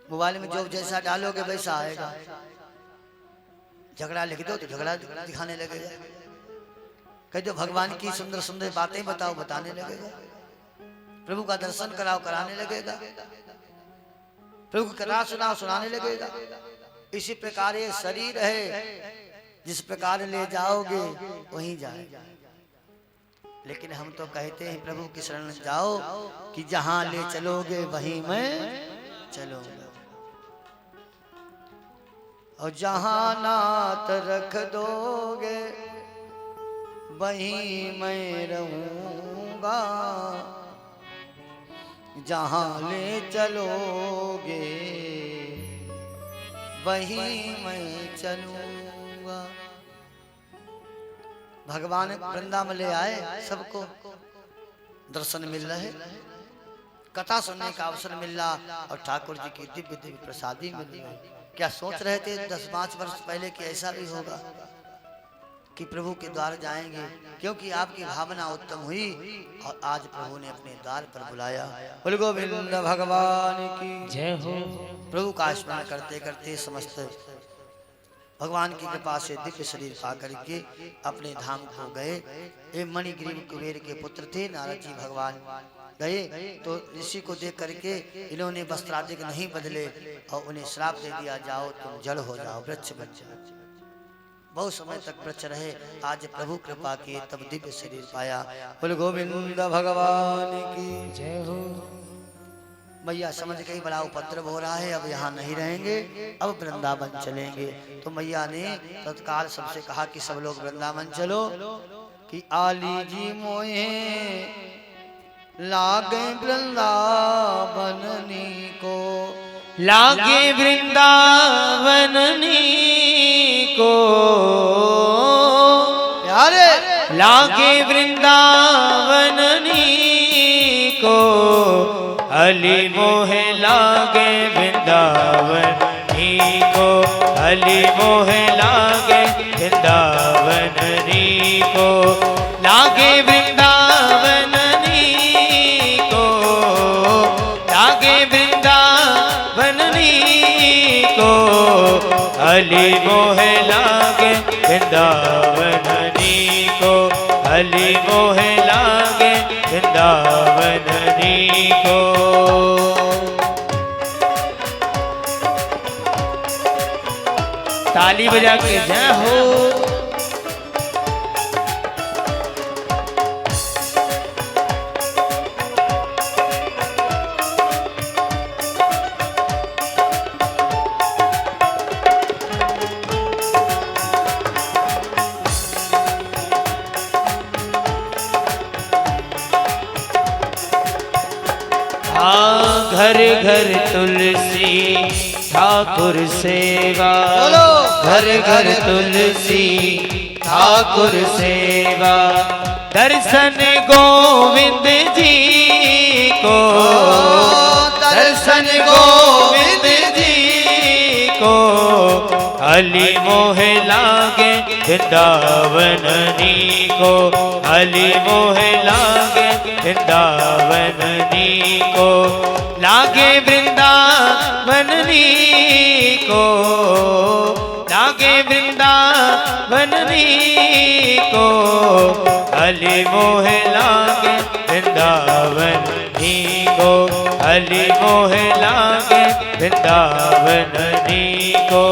मोबाइल में जो जैसा डालोगे वैसा आएगा। झगड़ा लिख दो तो झगड़ा दिखाने लगेगा, कह दो भगवान की सुंदर सुंदर बातें बताओ, बताने लगेगा। प्रभु का दर्शन कराओ, कराने लगेगा। प्रभु की कथा सुनाओ, सुनाने लगेगा। इसी प्रकार ये शरीर है, जिस प्रकार ले जाओगे वहीं जाएगा। लेकिन हम तो कहते हैं प्रभु की शरण जाओ कि जहां ले चलोगे वहीं मैं चलूंगा, और जहां नाथ रख दोगे वहीं मैं रहूंगा, जहां ले चलोगे वहीं मैं चलूंगा। भगवान वृंदावन ले आए, सबको दर्शन मिल रहे, कथा सुनने का अवसर मिल रहा, और ठाकुर जी की दिव्य दिव्य प्रसादी मिल रही। क्या सोच रहे थे 10-5 वर्ष पहले कि ऐसा भी होगा कि प्रभु के द्वार जाएंगे? क्योंकि आपकी भावना उत्तम हुई और आज प्रभु ने अपने द्वार पर बुलाया। बोल गोविंद भगवान की जय हो। प्रभु का स्मरण करते करते समस्त भगवान की कृपा से दिव्य शरीर पा करके अपने धाम को गए। ये मणिग्रीव कुबेर के पुत्र थे नारद जी। भगवान गए तो ऋषि को देख करके इन्होंने वस्त्राधिक नहीं बदले और उन्हें श्राप दे दिया, जाओ तुम जड़ हो जाओ, वृक्ष बन जाओ। बहुत समय तक वृक्ष रहे, आज प्रभु कृपा किए तब दिव्य शरीर पाया। बोल गोविंद भगवान की जय हो। मैया समझ गई बड़ा उपद्रव हो रहा है, अब यहाँ नहीं रहेंगे, अब वृंदावन चलेंगे। तो मैया ने तत्काल सबसे कहा कि सब लोग वृंदावन चलो, कि आली जी मोहे लागे वृंदावननी को, लागे वृंदावननी को, प्यारे लागे वृंदावननी को, अली मोहे लागे वृंदावनी को, अली मोहे लागे वृंदावननी को, लागे वृंदावननी को, लागे वृंदावननी को, अली मोहे लागे वृंदावननी को, अली मोहे लागे वृंदावननी को। ताली बजा के जय हो। घर घर तुलसी ठाकुर सेवा, घर घर तुलसी ठाकुर सेवा, दर्शन गोविंद जी को, दर्शन गोविंद जी को, अली मोहे लागे वृंदावननी को, अली मोहे लागे वृंदावननी को, लागे वृंदावननी को, लागे वृंदावननी को, अली मोहे लागे वृंदावन अली मोह लागे वृंदावन को।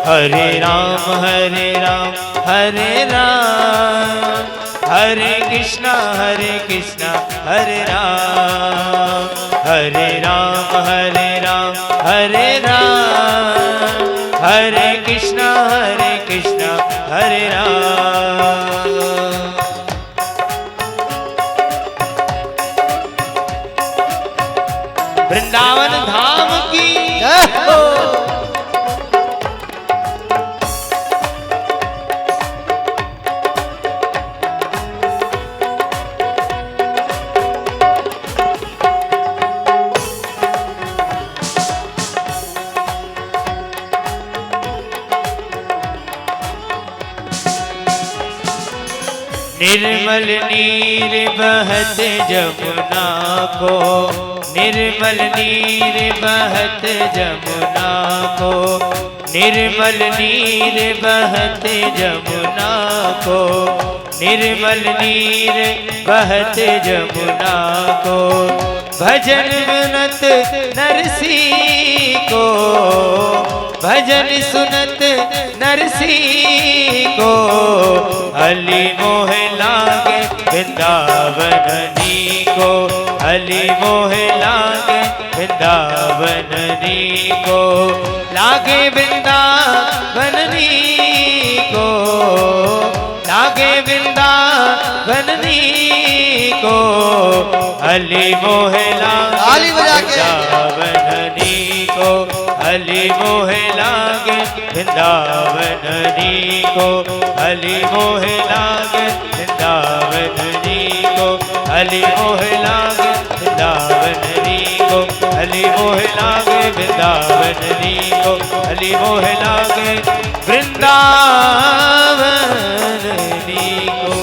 हरे राम हरे राम हरे राम, हरे कृष्णा हरे कृष्णा हरे राम, हरे राम हरे राम हरे राम, हरे कृष्णा हरे राम। वृंदावन धाम की जय हो। निर्मल नीर बहत जमुना को, निर्मल नीर बहत जमुना को, निर्मल नीर बहत जमुना को, निर्मल नीर बहत जमुना को। भजन सुनत नरसी को, भजन सुनत नरसी को, अली मोह लागे वृंदावन को, अली मोह लागे वृंदावन को, लागे वृंदावन को, लागे वृंदावन को, अली मोह लागे वृंदावन को, अली मोह लागे वृंदावन को, अली मोह लागे वृंदावन को, अली मोह लागे वृंदावन को, अली मोह लागे वृंदावन को, अली मोह लागे वृंदावन को।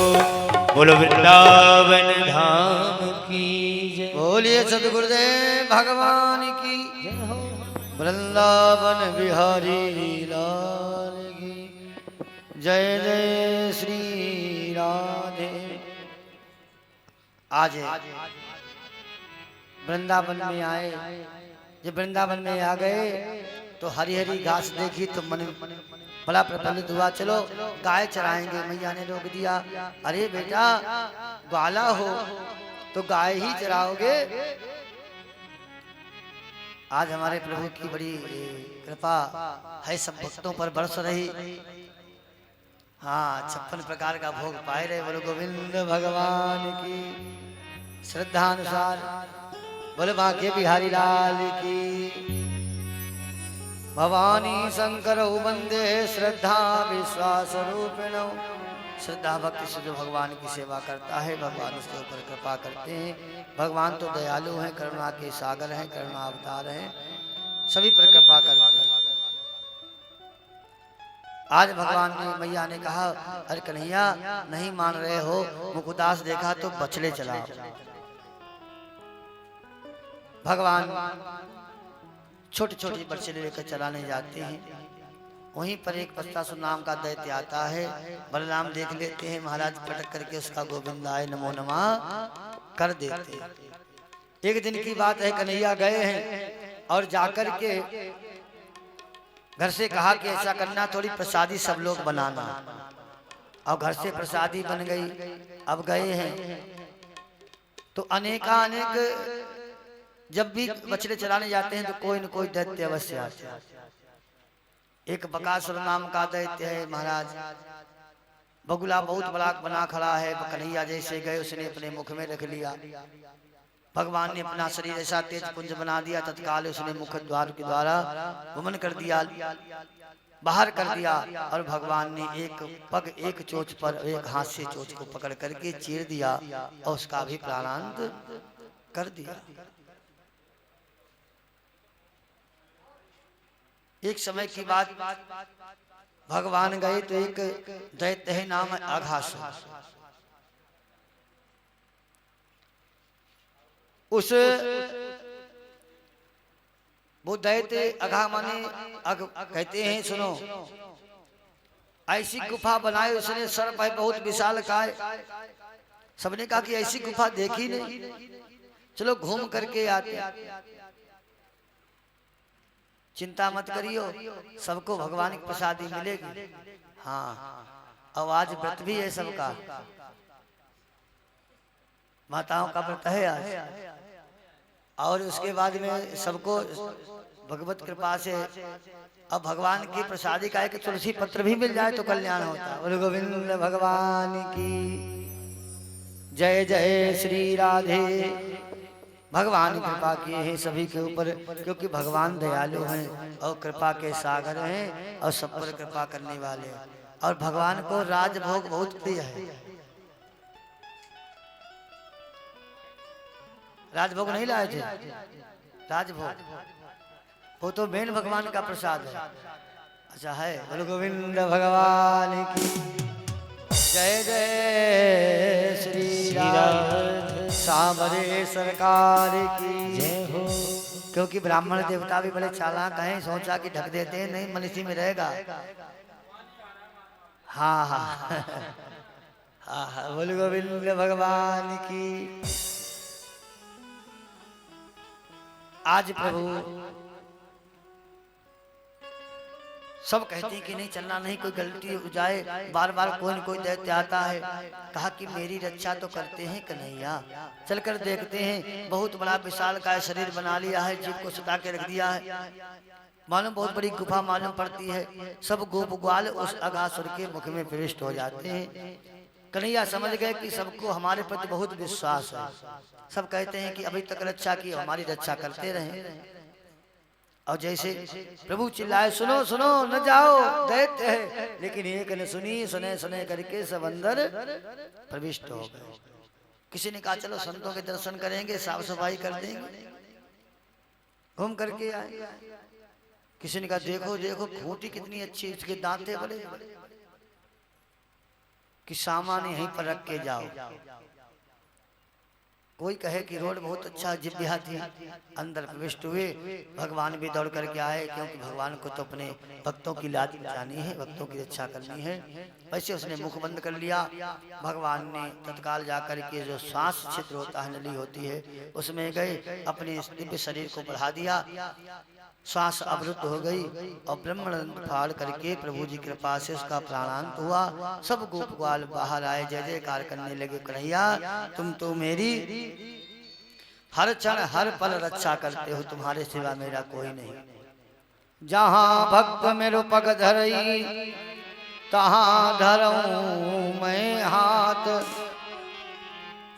बोलो वृंदावन धाम की जय। बोलिए सतगुरुदेव भगवान की जय हो। वृंदावन बिहारी लाल की जय जय श्री राधे। आज वृंदावन में आए, जब वृंदावन में आ गए तो हरी हरी घास देखी तो मन बड़ा प्रफुल्लित हुआ। चलो गाय चराएंगे। मैया ने रोक दिया, अरे बेटा ग्वाला हो तो गाय ही चराओगे। आज हमारे प्रभु की बड़ी कृपा है, सब भक्तों पर बरस रही। हाँ, 56 प्रकार का भोग पाए रहे। बोलो गोविंद भगवान की श्रद्धा अनुसार। बोलो भाग्य बिहारी लाल की। भवानी शंकर वंदे श्रद्धा विश्वास रूपिणो। श्रद्धा भक्ति से जो भगवान की सेवा करता है, भगवान उसके ऊपर कृपा करते हैं। भगवान तो दयालु हैं, करुणा के सागर हैं, करुणा अवतार हैं, सभी पर कृपा करते हैं। आज भगवान ने मैया ने कहा, अरे कन्हैया नहीं मान रहे हो, मुकुदास देखा तो बछड़े चलाओ। भगवान छोटे छोटे बछड़े लेकर चलाने जाते हैं। वहीं पर एक पस्तासुर नाम का दैत्य आता है। बलराम देख लेते हैं, महाराज पटक करके उसका गोविंदाय नमो नमः कर देते हैं। एक दिन की बात है, कन्हैया गए हैं और जाकर के घर से कहा कि ऐसा करना, थोड़ी प्रसादी सब लोग बनाना। और घर से प्रसादी बन गई। अब गए हैं तो अनेक जब भी बछड़े चलाने जाते हैं तो कोई न कोई दैत्य अवश्य आते हैं। एक बकासुर नाम का दैत्य है महाराज, बगुला बहुत बड़ा बना खड़ा है। कन्हैया जैसे गए उसने अपने मुख में रख लिया। भगवान ने अपना शरीर ऐसा तेज पुंज बना दिया, तत्काल उसने मुख द्वार के द्वारा गमन कर दिया, बाहर कर दिया। और भगवान ने एक पग एक चोंच पर, एक हाथ से चोंच को पकड़ करके चीर दिया और उसका भी प्राणांत कर दिया। एक समय की बात, भगवान गए तो एक दैत्य है नाम है अघासुर। उस वो दैत्य अघा माने अघ कहते हैं, सुनो, ऐसी गुफा बनाई उसने, सर्प है बहुत विशाल काय। सबने कहा कि ऐसी गुफा देखी नहीं। चलो घूम करके आते। चिंता मत करियो, सबको भगवान की प्रसादी मिलेगी। हाँ, और आज व्रत भी है सबका, माताओं का व्रत है आज। और उसके बाद में सबको भगवत कृपा से अब भगवान की प्रसादी का एक तुलसी पत्र भी मिल जाए तो कल्याण होता है। बोलो गोविंद भगवान की जय जय श्री राधे। भगवान कृपा किए हैं सभी के ऊपर, क्योंकि भगवान दयालु हैं और कृपा के सागर हैं और सब पर कृपा करने वाले हैं। और भगवान को राजभोग बहुत प्रिय है। राजभोग नहीं लाए थे, राजभोग वो तो मेन भगवान का प्रसाद है। अच्छा है। बोलो गोविंद भगवान की जय जय श्री राधे। सांवरे सरकार की जय हो। क्योंकि ब्राह्मण देवता भी बड़े चालाक हैं, सोचा कि ढक देते हैं, नहीं मन इसी में रहेगा। हाँ हाँ हाँ हाँ। बोलो गोविंद भगवान की। आज प्रभु सब कहते हैं कि नहीं चलना नहीं, कोई गलती हो जाए, बार बार कोई न कोई दैत्य आता है। कहा कि मेरी रक्षा तो करते हैं कन्हैया, चलकर देखते हैं। बहुत बड़ा विशाल का शरीर बना लिया है, जीव को सुता के रख दिया है, मालूम बहुत बड़ी गुफा मालूम पड़ती है। सब गोप ग्वाल उस अगासुर के मुख में प्रविष्ट हो जाते हैं। कन्हैया समझ गए कि सबको हमारे प्रति बहुत विश्वास है। सब कहते हैं कि अभी तक रक्षा की, हमारी रक्षा करते रहे। और जैसे प्रभु चिल्लाए, सुनो सुनो न जाओ, दैत्य है। लेकिन एक ने सुनी, सुने सुने करके सब अंदर प्रविष्ट हो गए। किसी ने कहा चलो संतों के दर्शन करेंगे, साफ सफाई कर देंगे, घूम करके आए। किसी ने कहा देखो देखो खूंटी कितनी अच्छी, इसके दांते बड़े कि सामान यहीं पर रख के जाओ। कोई कहे कि रोड बहुत अच्छा, जिब्बिया थी। अंदर प्रविष्ट हुए, भगवान भी दौड़ करके आए, क्योंकि भगवान को तो अपने भक्तों की लाज बचानी है, भक्तों की रक्षा करनी है। वैसे उसने मुख बंद कर लिया। भगवान ने तत्काल जाकर के जो सांस छिद्र होता है, नली होती है, उसमें गए, अपने दिव्य शरीर को बढ़ा दिया। सांस अवरुद्ध हो गई और ब्रह्मानंद फाड़ करके प्रभु जी कृपा से उसका प्राणांत हुआ। सब गोप ग्वाल बाहर आए, जय जयकार करने लगे, कन्हैया तुम तो मेरी हर क्षण हर पल रक्षा करते हो, तुम्हारे सिवा मेरा कोई नहीं। जहाँ भक्त मेरो पग धरई, तहाँ धरऊं मैं हाथ,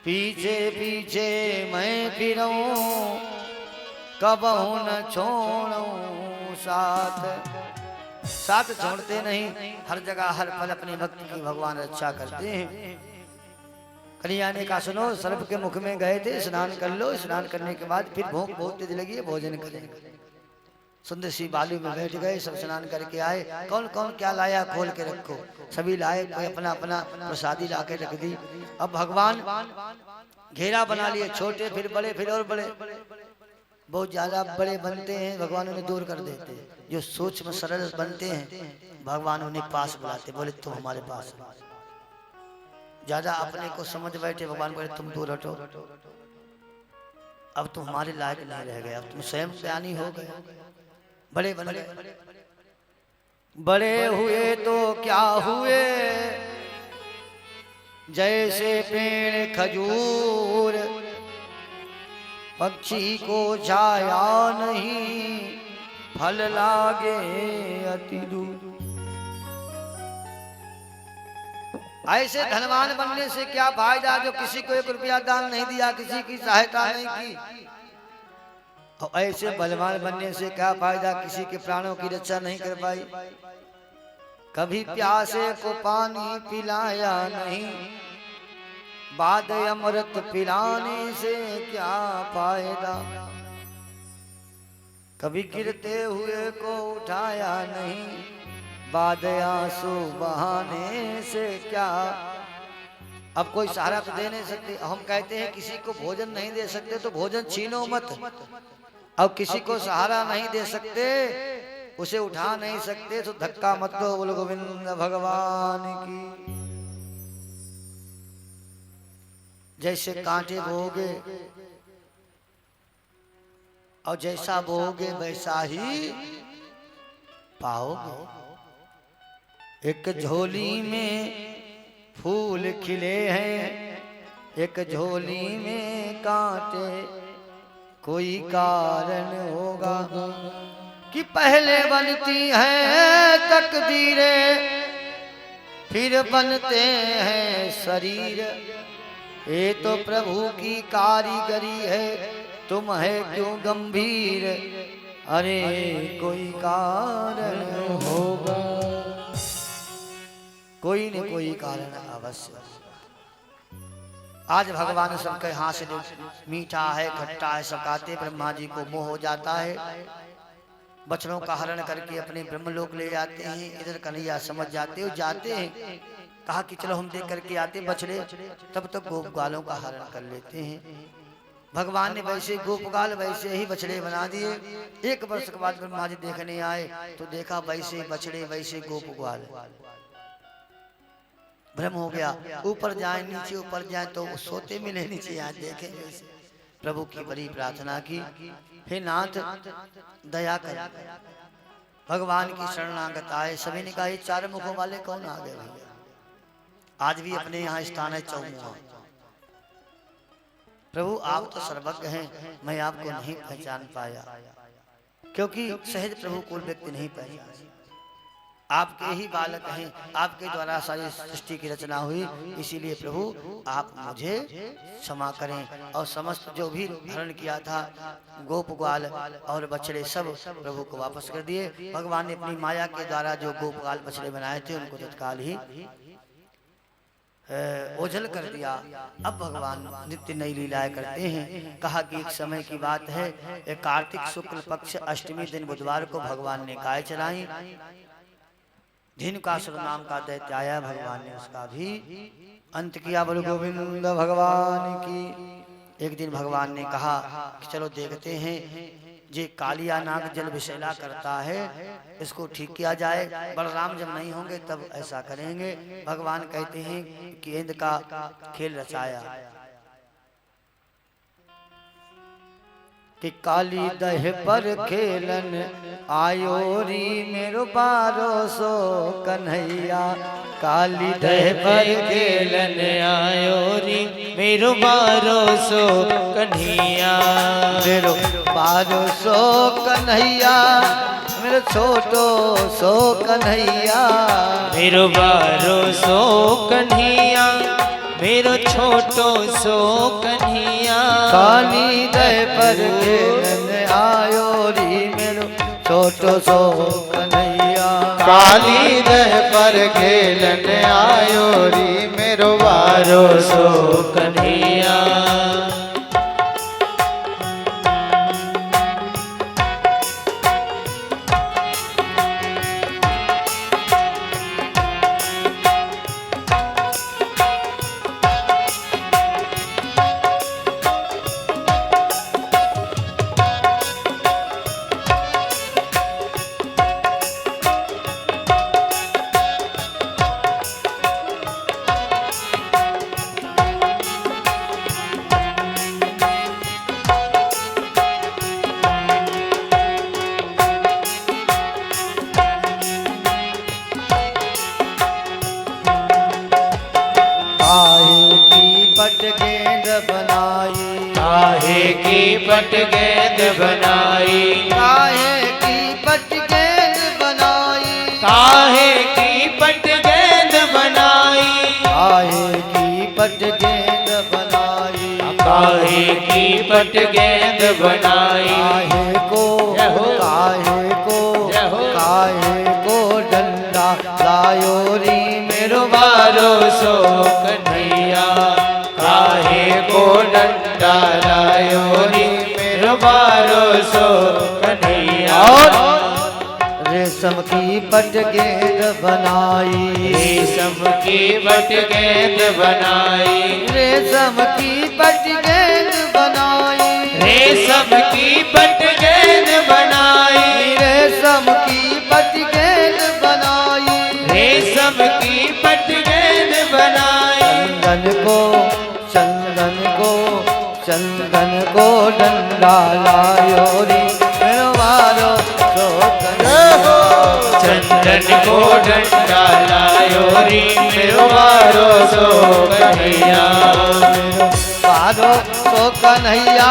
पीछे पीछे मैं फिरूं, कबहू न छोड़ूं साथ। साथ छोड़ते नहीं, हर जगह हर पल अपने भक्त की भगवान रक्षा करते हैं। कन्हैया ने कहा सुनो, सर्प के मुख में गए थे, स्नान कर लो, स्नान करने के बाद फिर भूख बहुत तेज लगी है, भोजन करेंगे। सुंदर सी बालू में बैठ गए, सब स्नान करके आए। कौन कौन क्या लाया खोल के रखो, सभी लाए, कोई अपना अपना प्रसादी ला के रख दी। अब भगवान घेरा बना लिए, छोटे फिर बड़े फिर और बड़े। बहुत ज्यादा बड़े बनते हैं, भगवान उन्हें दूर कर देते हैं। जो सूक्ष्म सरल बनते हैं, भगवान उन्हें पास बुलाते, बोले तुम हमारे पास। ज्यादा अपने को समझ बैठे, भगवान बोले तुम दूर हटो, अब तुम हमारे लायक नहीं रह गए, अब तुम स्वयं ज्ञानी हो गए, बड़े बन गए। बड़े हुए तो क्या हुए, जैसे पेड़ खजूर, पक्षी को छाया नहीं, फल लागे अति दूर। ऐसे धनवान बनने से क्या फायदा, जो किसी को 1 रुपया दान नहीं दिया, किसी की सहायता नहीं की। और ऐसे बलवान बनने से क्या फायदा, किसी के प्राणों की रक्षा नहीं कर पाई। कभी प्यासे को पानी पिलाया नहीं, बाद अमृत पिलाने से क्या फायदा। कभी गिरते हुए को उठाया नहीं, बाद आंसू बहाने से क्या। अब कोई सहारा तो दे नहीं सकते। हम कहते हैं किसी को भोजन नहीं दे सकते तो भोजन छीनो मत, और किसी को सहारा नहीं दे सकते, उसे उठा नहीं सकते तो धक्का मत दो। बोलो गोविंद भगवान की। जैसे कांटे बोगे और जैसा बोओगे वैसा ही पाओगे। एक झोली में फूल खिले हैं, एक झोली में कांटे, कोई कारण होगा कि पहले बनती है तकदीरें, फिर बनते हैं शरीर। ये तो प्रभु की कारीगरी है, तुम है क्यों गंभीर, अरे कोई कारण होगा, कोई न कोई कारण अवश्य। आज भगवान सबके हाथ से मीठा है खट्टा है सब खाते, ब्रह्मा जी को मोह हो जाता है, बच्चों का हरण करके अपने ब्रह्मलोक ले जाते हैं। इधर कन्हैया समझ जाते हो जाते हैं, कहा कि चलो हम देख करके आते बछड़े, तब तक गोपगालों का हरण कर लेते हैं। भगवान ने वैसे गोपगाल वैसे ही बछड़े बना दिए। 1 वर्ष के बाद ब्रह्मा जी देखने आए तो देखा वैसे बछड़े वैसे गोपगाल। भ्रम हो गया, ऊपर जाए नीचे, ऊपर जाए तो सोते मिले नीचे, आज देखें वैसे। प्रभु की बड़ी प्रार्थना की, हे नाथ दया कर। भगवान की शरणागत आए, सभी ने कहा ये 4 मुखों वाले कौन आ गए भैया। आज भी अपने यहाँ स्थान है चौमुखा। प्रभु आप तो सर्वज्ञ हैं, मैं आपको नहीं पहचान पाया, क्योंकि सहज प्रभु को व्यक्ति नहीं पहचान। आपके ही बालक हैं, आपके द्वारा सारी सृष्टि की रचना हुई, इसीलिए प्रभु आप मुझे क्षमा करें। और समस्त जो भी हरण किया था गोप ग्वाल और बछड़े सब प्रभु को वापस कर दिए। भगवान ने अपनी माया के द्वारा जो गोप ग्वाल बछड़े बनाए थे उनको तत्काल ही ओझल कर दिया। अब भगवान नित्य नई लीलाएं करते हैं। कहा कि एक समय की बात है, कार्तिक शुक्ल पक्ष अष्टमी दिन बुधवार को भगवान ने गाय चलाई। जिनकासुर नाम का दैत्य आया, भगवान ने उसका भी अंत किया। बोलो गोविंद भगवान की। एक दिन भगवान ने कहा कि चलो देखते हैं, जे कालिया नाग जल विषैला करता है इसको ठीक किया जाए। बलराम जब नहीं होंगे तब ऐसा करेंगे। भगवान कहते हैं कि इंद्र का खेल रचाया कि काली दह पर खेलन आयोरी मेरो 1200 कन्हैया। काली दह पर खेलन आयोरी मेरो 1200 कन्हैया। मेरो 1200 कन्हैया, मेरो छोटो सो कन्हैया। मेरो 1200 कन्हैया, मेरो छोटो सो कन्हैया। काली दह पर खेलन आयोरी मेरो छोटो सो कन्हैया। काली दह पर खेलन आयोरी मेरो 1200 कन्हैया। पट गेंद बनाई, काहे की पट गेंद बनाई। काहे की पट गेंद बनाई। काहे की पट गेंद बनाई। काहे की पट गेंद बनाई। काहे की पट गेंद बनाई। काहे को काहे को डंडा लायो री मेरो 1200 कन्हैया। काहे को डंडा लायो रे मेरो 1200 कन्हैया। रेशम की पट गेंद बनाई। रेशम की पट गेंद बनाई। रेशम की पट गेंद बनाई। रेशम की पट गेंद बनाई। रेशम की पट गेंद बनाई। रेशम की पट गेंद बनाई। चंदन को डंडा लायो रे डंडा लायो री मेरो वारो सो कन्हैया बारो सो कन्हैया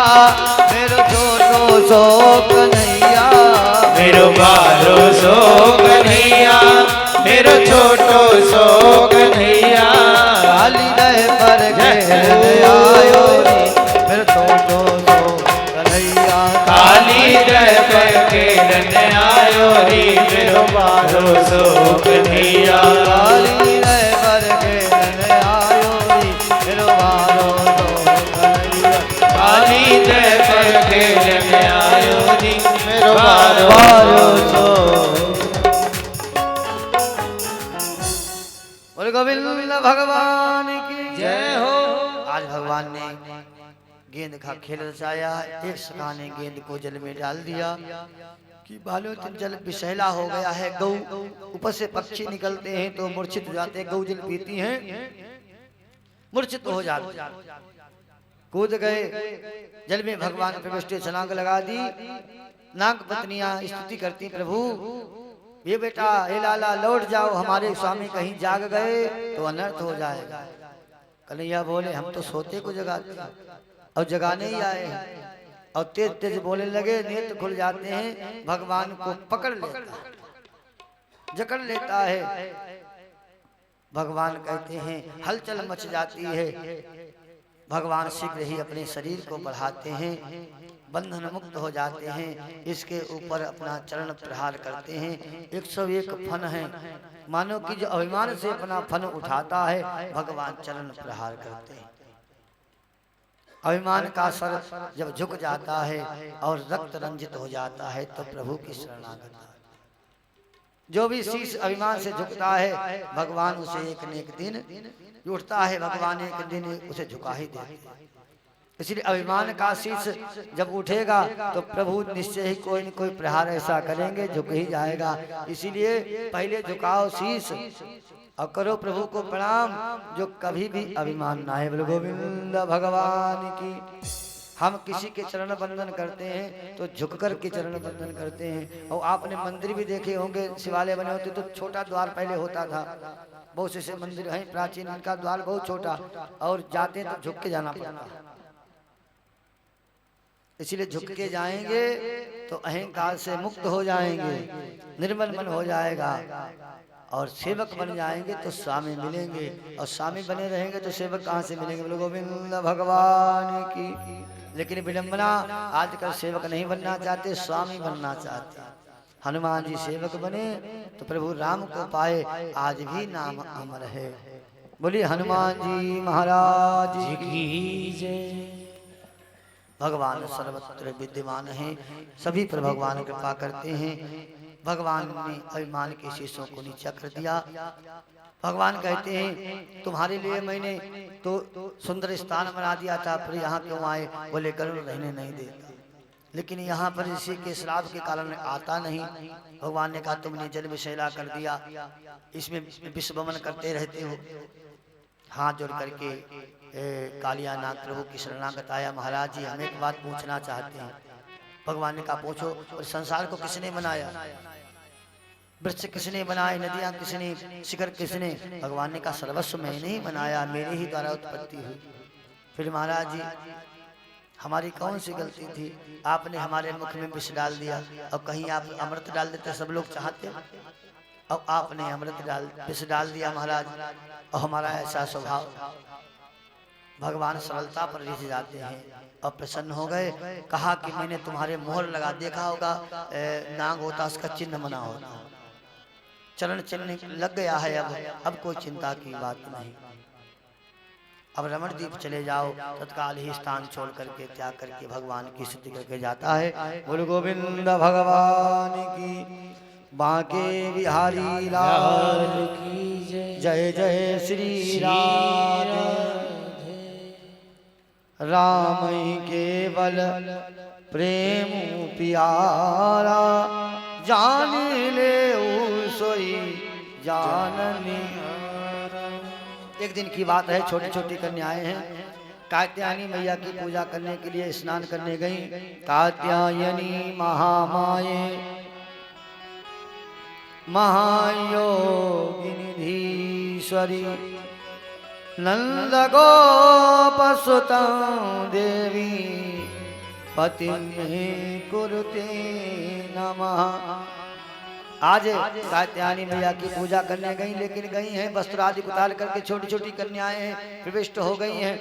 मेरो छोटो सो कन्हैया मेरो वारो सो कन्हैया मेरो छोटो सो कन्हैया काली दह पर खेलने आयो रे मेरो छोटो सो कन्हैया काली दह पर खेलने आयो रे मेरो वारो सो कन्हैया काली दह पर खेलने आयो रे मेरो वारो सो कन्हैया काली दह पर खेलने आयो रे मेरो वारो सो बोले गोविंद भगवान की जय हो। आज भगवान ने गेंद का खेल रचाया। एक सखा ने गेंद को जल में डाल दिया कि बालो जल विषैला हो गया है। गौ ऊपर से पक्षी निकलते हैं तो मूर्छित हो जाते हैं। गौ जल पीती हैं मूर्छित हो जाते हैं। कूद गए जल में, भगवान प्रविष्ट छलांग लगा दी। नाग पत्नियां स्तुति करती, प्रभु ये बेटा हे लाला लौट जाओ, हमारे स्वामी कहीं जाग गए तो अनर्थ हो जाएगा। कन्हैया बोले हम तो सोते को जगाते और जगाने ही आए हैं। और तेज तेज बोलने लगे, नेत्र खुल जाते हैं। भगवान को पकड़ लेता है, जकड़ लेता है। भगवान कहते हैं हलचल मच जाती है। भगवान शीघ्र ही अपने शरीर को बढ़ाते हैं, बंधन मुक्त हो जाते हैं। इसके ऊपर अपना चरण प्रहार करते हैं। 101 फन है, मानो कि जो अभिमान से अपना फन उठाता है भगवान चरण प्रहार करते हैं। अभिमान का सर जब झुक जाता है और रक्त रंजित हो जाता है तो प्रभु की शरणागत है। जो भी शीश अभिमान से झुकता है भगवान उसे एक न एक दिन उठता है। भगवान एक दिन उसे झुका ही देते हैं। इसलिए अभिमान का शीश जब उठेगा तो प्रभु निश्चय ही कोई न कोई प्रहार ऐसा करेंगे, झुक ही जाएगा। इसीलिए पहले झुकाओ शीश और करो प्रभु को प्रणाम, जो कभी भी अभिमान ना है। बोलो गोविंद भगवान की। हम किसी के चरण बंदन करते हैं तो झुककर के चरण बंदन करते हैं। और आपने मंदिर भी देखे होंगे, शिवालय बने होते तो छोटा द्वार पहले होता था। बहुत से मंदिर हैं प्राचीन, इनका द्वार बहुत छोटा और जाते तो झुक के जाना पड़ता। इसलिए झुक के जाएंगे तो अहंकार से मुक्त हो जाएंगे, निर्मल मन हो जाएगा और सेवक बन जाएंगे तो स्वामी मिलेंगे। और स्वामी बने रहेंगे तो सेवक कहाँ से मिलेंगे। बोलो गोविंद भगवान की। लेकिन विडंबना, आजकल सेवक नहीं बनना चाहते, स्वामी बनना चाहते। हनुमान जी सेवक बने तो प्रभु राम को पाए, आज भी नाम अमर है। बोलिए हनुमान जी महाराज की जय। भगवान सर्वत्र विद्यमान हैं, सभी पर भगवान कृपा करते हैं। भगवान ने अभिमान के शीशों को नीचा कर दिया। भगवान कहते हैं तुम्हारे लिए मैंने तो सुंदर स्थान बना दिया था, पर यहाँ क्यों आए। बोले गरुड़ रहने नहीं देता, लेकिन यहाँ पर ऋषि के श्राप के कारण आता नहीं। भगवान ने कहा तुमने जल विषैला कर दिया, इसमें विश्वमन करते रहते हो। हाथ जोड़ करके कालिया नाग प्रभु की शरणागत आया। महाराज जी हम एक बात पूछना चाहते हैं। भगवान ने कहा पूछो। और संसार को किसने बनाया, वृक्ष किसने बनाए, नदियां किसने, शिखर किसने। भगवान ने कहा सर्वस्व मैंने ही बनाया, मेरे ही द्वारा उत्पत्ति हुई। फिर महाराज जी हमारी कौन सी गलती थी, आपने हमारे मुख में विष डाल दिया। और कहीं आप अमृत डाल देते सब लोग चाहते, अब आपने अमृत विष डाल दिया महाराज। और हमारा ऐसा स्वभाव, भगवान सरलता पर रिझ जाते हैं और प्रसन्न हो गए। कहा कि मैंने तुम्हारे मोहर लगा, देखा होगा नाग होता उसका चिन्ह बना होता, चरण चिन्ह लग गया है। अब कोई चिंता की बात नहीं। अब रमणदीप चले जाओ। तत्काल ही स्थान छोड़ करके त्याग करके भगवान की स्तुति करके जाता है। बोल गोविंद भगवान की। बांके बिहारी लाल की जय। जय श्री राम। राम केवल प्रेम प्यारा, जान ले सोई जाननी। एक दिन की बात है, छोटी छोटी कन्याएं हैं, कात्यायनी मैया की पूजा करने के लिए स्नान करने गई। कात्यायनी महामाये महायोगिनिधीश्वरी नंद गोपसुतं देवी पतिं मे कुरुते नमः। आज कात्यायनी मैया की पूजा करने गई, लेकिन गई हैं वस्त्र आदि उतार करके, छोटी छोटी कन्याएं हैं प्रविष्ट हो गई हैं।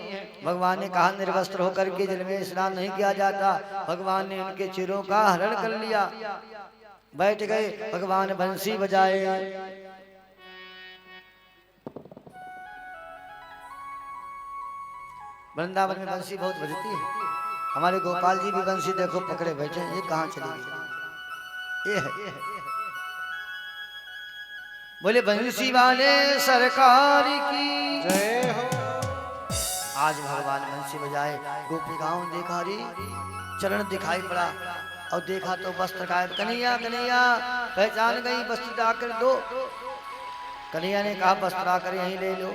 भगवान ने कहा निर्वस्त्र होकर के जल में स्नान नहीं किया जाता। भगवान ने उनके चिरों का हरण कर लिया, बैठ गए। भगवान बंसी बजाए, वृंदावन में बंसी बहुत बजती है। हमारे गोपाल जी भी बंसी देखो पकड़े बैठे हैं। ये कहाँ चली गई? ये है बोले बंसी वाले सरकार की जय हो। आज भगवान बंसी बजाए। गोपिकाओं देखा रे, चरण दिखाई पड़ा और देखा तो वस्त्र गायब। कन्हैया कन्हैया पहचान गई, वस्त्र आकर दो। कन्हैया ने कहा वस्त्र आकर यहीं ले लो।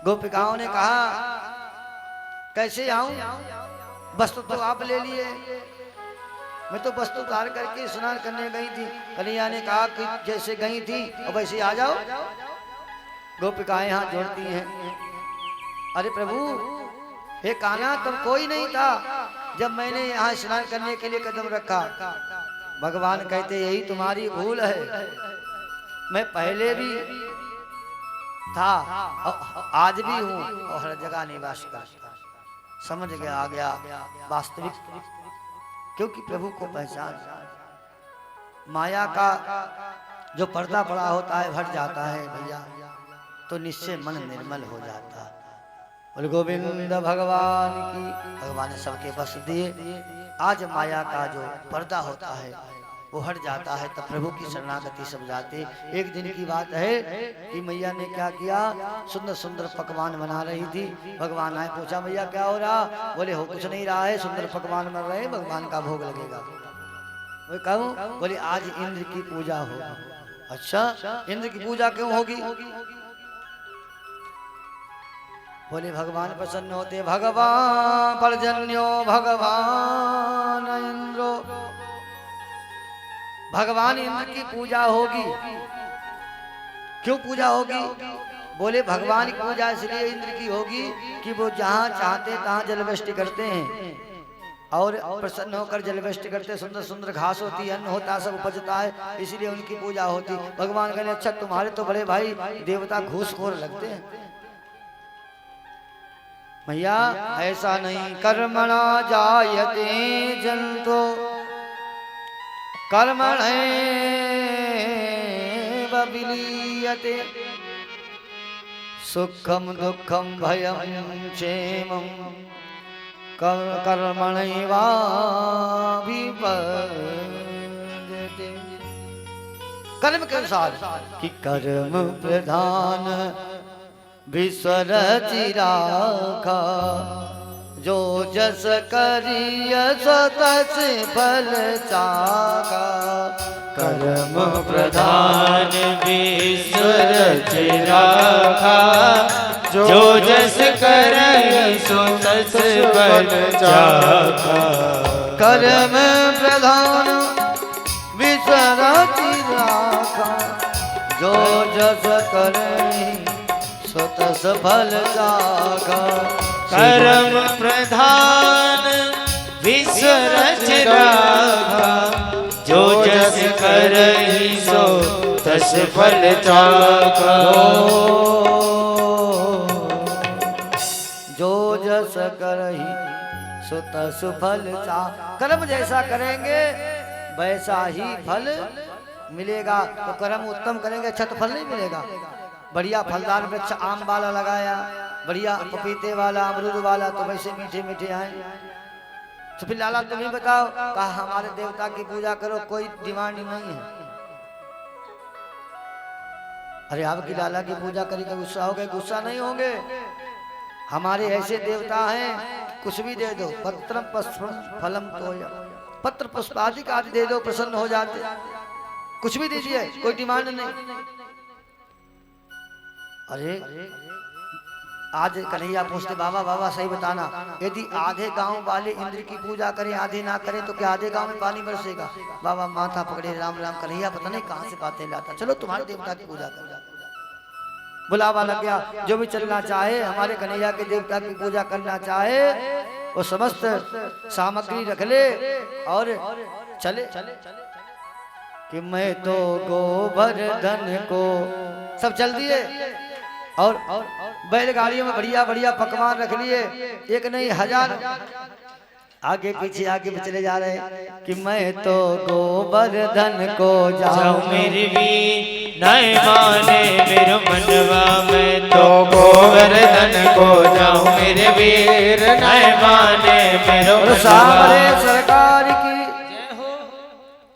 गोपिकाओं ने कहा कैसे आऊं, वस्त्र तो आप ले लिए, मैं तो वस्तु उतार करके स्नान करने गई थी। कन्हैया ने कहा कि जैसे गई थी और वैसे आ जाओ। गोपिकाएं हाथ जोड़ती हैं, अरे प्रभु हे कान्हा, तुम कोई नहीं था जब मैंने यहाँ स्नान करने के लिए कदम रखा। भगवान कहते यही तुम्हारी भूल है, मैं पहले भी था और आज भी हूँ और हर जगह निवास करता। समझ गया, आ गया वास्तविक, क्योंकि प्रभु को पहचान। माया का जो पर्दा पड़ा होता है हट जाता है भैया, तो निश्चय मन निर्मल हो जाता है। बोल गोविंद भगवान की। भगवान ने सबके बस दिए। आज माया का जो पर्दा होता है वो हट जाता है, तब प्रभु की शरणागति सब जाते। एक दिन की बात है कि मैया ने क्या किया, सुंदर सुंदर पकवान बना रही थी। भगवान आए, पूछा मैया क्या हो रहा? बोले हो कुछ नहीं रहा है, सुंदर पकवान बन रहे, भगवान का भोग लगेगा। वो कहूँ, बोले आज इंद्र की पूजा होगी। अच्छा, इंद्र की पूजा क्यों होगी? बोले भगवान प्रसन्न होते। भगवान पर्जन्यो भगवान इंद्रो, भगवान इंद्र की पूजा होगी। क्यों पूजा होगी? बोले भगवान की पूजा इसलिए इंद्र की होगी कि वो जहाँ चाहते तहाँ जलवृष्टि करते हैं और प्रसन्न होकर जलवृष्टि करते। सुंदर सुंदर घास होती है, अन्न होता है, सब उपजता है, इसलिए उनकी पूजा होती। भगवान कहने अच्छा तुम्हारे तो बड़े भाई देवता घूसखोर लगते हैं। भैया ऐसा नहीं, कर्मणा जायते जंतो कर्मणैव विलीयते, सुखम दुखम भयम क्षेमम कर्मणैवाभिवर्धते। कर्म के अनुसार कि कर्म प्रधान विश्व रचिराखा, जो जस करिय सो तस फल चाखा। कर्म प्रधान विश्व रचिराखा, जो जस करहि सो तस फल चाखा। कर्म प्रधान विश्व रचिराखा, जो जस करहि सो तस फल चाखा। कर्म प्रधान विश्व रचिराखा, जो जस करहि सो तस फल चाखा। जो जस करहि सो तस फल चाखा। कर्म जैसा करेंगे वैसा ही फल मिलेगा। तो कर्म उत्तम करेंगे अच्छा तो फल नहीं मिलेगा। बढ़िया फलदार वृक्ष आम वाला लगाया, बढ़िया पपीते वाला, अमरूद वाला, तो वैसे मीठे मीठे आए। तो फिर लाला तुम ही बताओ, कहा हमारे देवता की पूजा करो, कोई डिमांड नहीं है। अरे आपकी लाला की पूजा करी तो गुस्सा हो गए? गुस्सा नहीं होंगे। हमारे ऐसे देवता हैं कुछ भी दे दो, पत्रम पुष्पम फलम तोया, पत्र पुष्प आदि का दे दो, प्रसन्न हो जाते। कुछ भी दीजिए, कोई डिमांड नहीं। अरे आज कन्हैया पूछते बाबा बाबा सही बताना, यदि आधे गांव वाले इंद्र की पूजा करें आधे ना करें तो क्या आधे गांव में पानी बरसेगा? बाबा माथा पकड़े राम राम। कन्हैया पता नहीं कहां से बातें लाता। चलो तुम्हारे देवता की पूजा कर। बुलावा लग गया। जो भी चलना चाहे, हमारे कन्हैया के देवता की पूजा करना चाहे, वो समस्त सामग्री रख ले और चले। कि मैं तो गोवर्धन को सब चल दिए और बैलगाड़ियों में बढ़िया बढ़िया पकवान रख लिए, एक नहीं हजार आगे पीछे चले जा रहे हैं। कि मैं तो गोवर्धन को जाऊं मेरी भी नहीं माने मेरो मनवा, मैं तो गोवर्धन को जाऊं मेरे वीर नहीं माने मेरो सामरे सरकार की।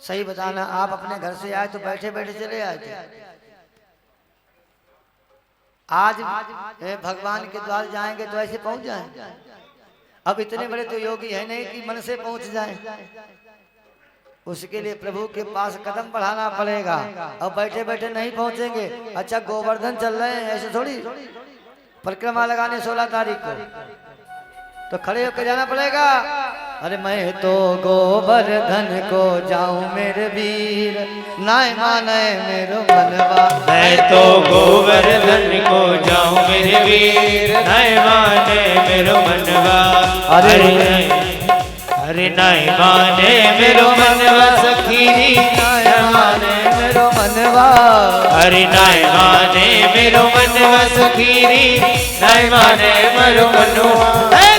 सही बताना, आप अपने घर से आए तो बैठे बैठे चले आए थे? आज भगवान के द्वार जाएंगे तो ऐसे पहुंच जाएंगे? अब इतने बड़े तो योगी है नहीं कि मन से पहुंच जाए। उसके लिए प्रभु के पास कदम बढ़ाना पड़ेगा। अब बैठे बैठे नहीं पहुंचेंगे। अच्छा गोवर्धन चल रहे हैं, ऐसे थोड़ी परिक्रमा लगाने 16 तारीख को, तो खड़े होकर जाना पड़ेगा। अरे मैं तो गोवर्धन को जाऊं मेरे वीर नहीं माने मेरो मनवा, मैं तो गोवर्धन को जाऊं मेरे वीर नहीं माने मेरो मनवा। अरे नहीं माने मेरो मनवा सखीरी नहीं माने मेरो मनवा। अरे नहीं माने मेरो मनवा सखीरी नहीं माने मेरो मनवा। मैं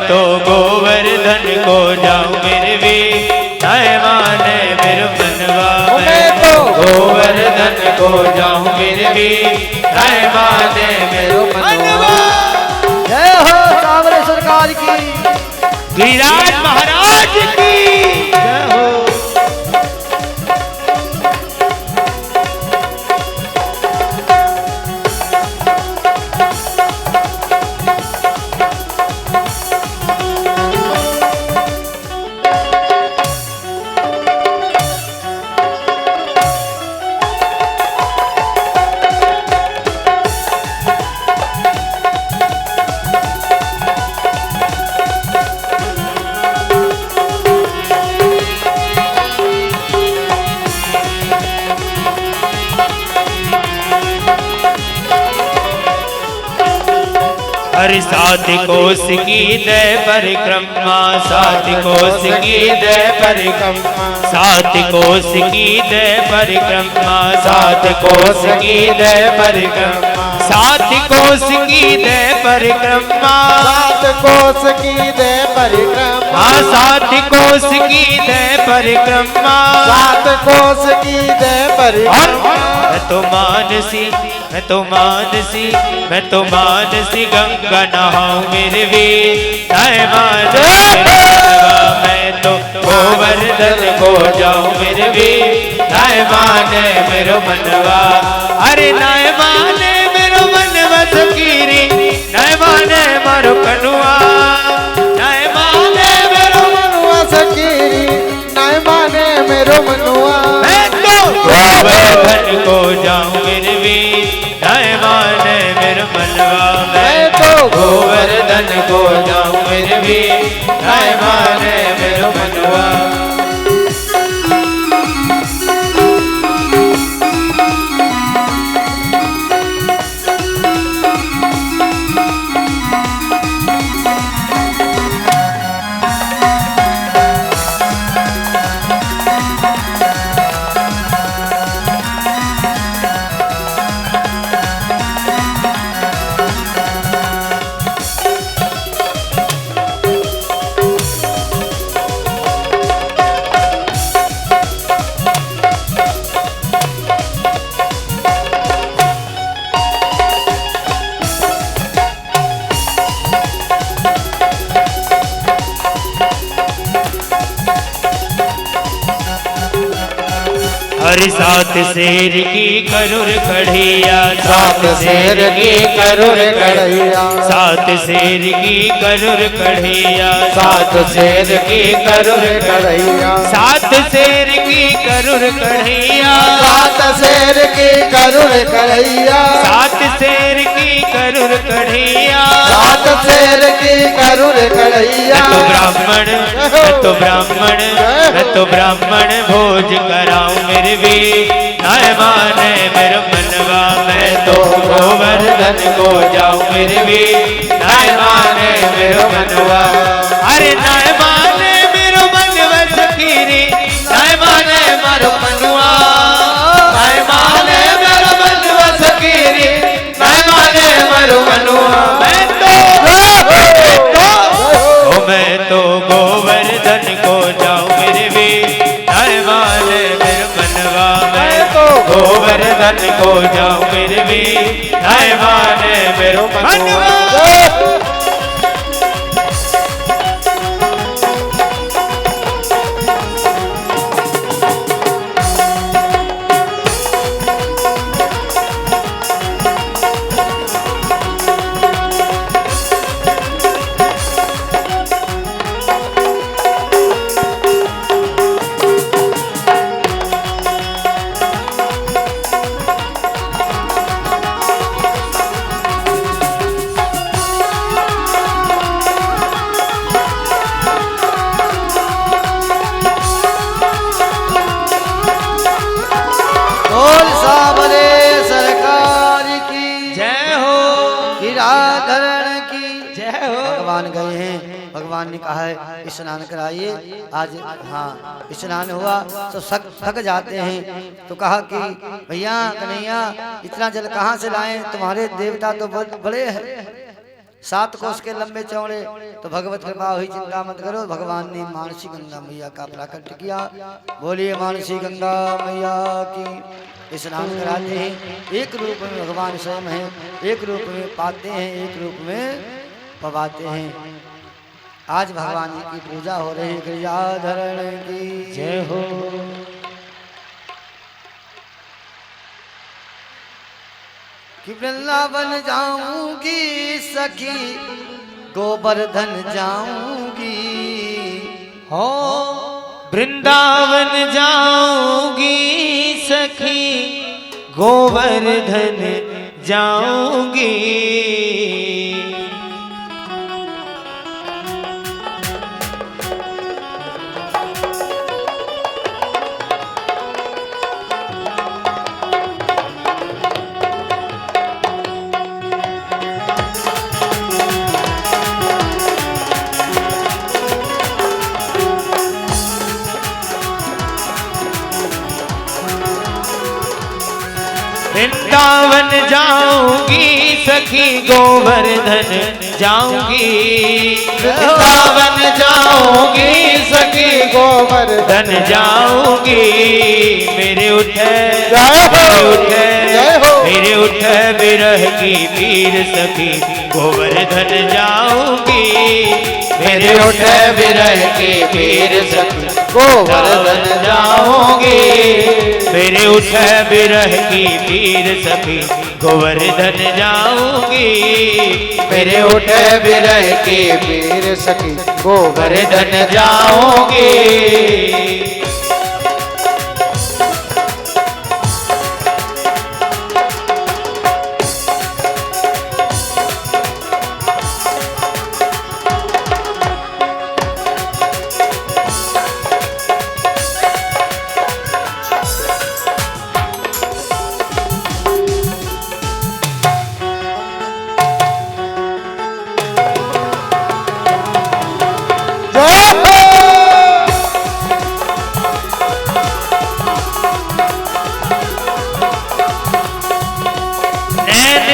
तो गोवर्धन को जाऊं मेरे वीर नहीं माने मेरो मनवा, मैं तो गोवर्धन को जाऊं मेरे वीर नहीं माने मेरो मनवा। जय हो सामरे सरकार की, गिरिराज महाराज की जय हो। हरि सात कोस की दे परिक्रमा, सात कोस की दे परिक्रमा, सात कोस की दे परिक्रमा, सात कोस की दे परिक्रमा, सात कोस की दे परिक्रमा, सात कोस की दे परिक्रमा, सात कोस की दे परिक्रमा, सात कोस की दे परिक्रमा। मैं तो मानसी, मैं तो मानसी, मैं तो मानसी गंगा नहाऊं मेरे वीर नहीं माने मेरो मनवा, मैं तो गोवर्धन को जाऊं मेरे वीर नहीं माने मेरो मनवा। अरे नहीं माने मेरो मनवा सकीरी नहीं माने मारो कनुआ, नहीं माने मेरो मनुआ सकीरी नहीं माने मेरो मनुआ। मैं तो गोवर्धन को जाऊं मेरे वीर नहीं माने मेरो मनवा, मैं तो गोवर्धन को जाऊं मेरे वीर नहीं माने मेरो मनवा। सात शेर की करुर कढ़िया, सात शेर की करुर कढ़िया, सात शेर की करुर कढ़िया, सात शेर की करुर कढ़िया, सात शेर की करुर कढ़िया, सात शेर की करुर कढ़िया, सात शेर की करुर कढ़िया, सात शेर की करुर कढ़िया। मैं तो ब्राह्मण, मैं तो ब्राह्मण, मैं तो ब्राह्मण भोज कराऊं मेरे भी नाय माने मेरा मनवा, मैं तो गोवर्धन को जाऊं मेरे भी नाय माने मेरा मनवा। अरे नाय माने मेरो मनवा सखीरी, नाय माने मारो मनवा, नाय माने मेरो मनवा सखीरी, नाय माने मारो मनवा। मैं तो गोवर्धन को जाऊं मेरे भी नाय माने मेरा मनवा, मैं तो गोवर्धन को जाऊं मेरे भी नाय माने मेरा मनवा। बोल सावरे सरकार की जय हो, गिराधरण की जय हो। भगवान गए हैं, भगवान ने कहा है स्नान कराइए। आज हाँ स्नान हुआ तो थक जाते हैं, तो कहा कि भैया कन्हैया इतना जल कहाँ से लाएं, तुम्हारे देवता तो बहुत बड़े हैं, 7 कोस के लंबे चौड़े। तो भगवत कृपा हुई, चिंता मत करो। भगवान ने मानसी गंगा मैया का प्राकट्य किया। बोलिए मानसी गंगा मैया की। स्नान कराते हैं, एक रूप में भगवान स्वयं हैं, एक रूप में पाते हैं, एक रूप में पवाते हैं। आज भगवान जी की पूजा हो रही है, गिरिजाधरण की जय हो। कि वृंदावन जाऊंगी सखी, गोवर्धन जाऊंगी, हो वृंदावन जाऊंगी सखी, गोवर्धन जाऊंगी। वृंदावन जाऊंगी सखी, गोवर्धन जाऊंगी। वृंदावन जाऊंगी सखी, गोवर्धन जाऊंगी। मेरे उठे मेरे उठे विरह की पीर सखी, गोवर्धन जाऊंगी। मेरे उठे विरह की पीर सखी, गोवर्धन जाऊंगी। मेरे उठे विरह की पीर सखी, गोवर्धन जाऊंगी। मेरे उठे विरह की पीर सखी, गोवर्धन जाऊंगी।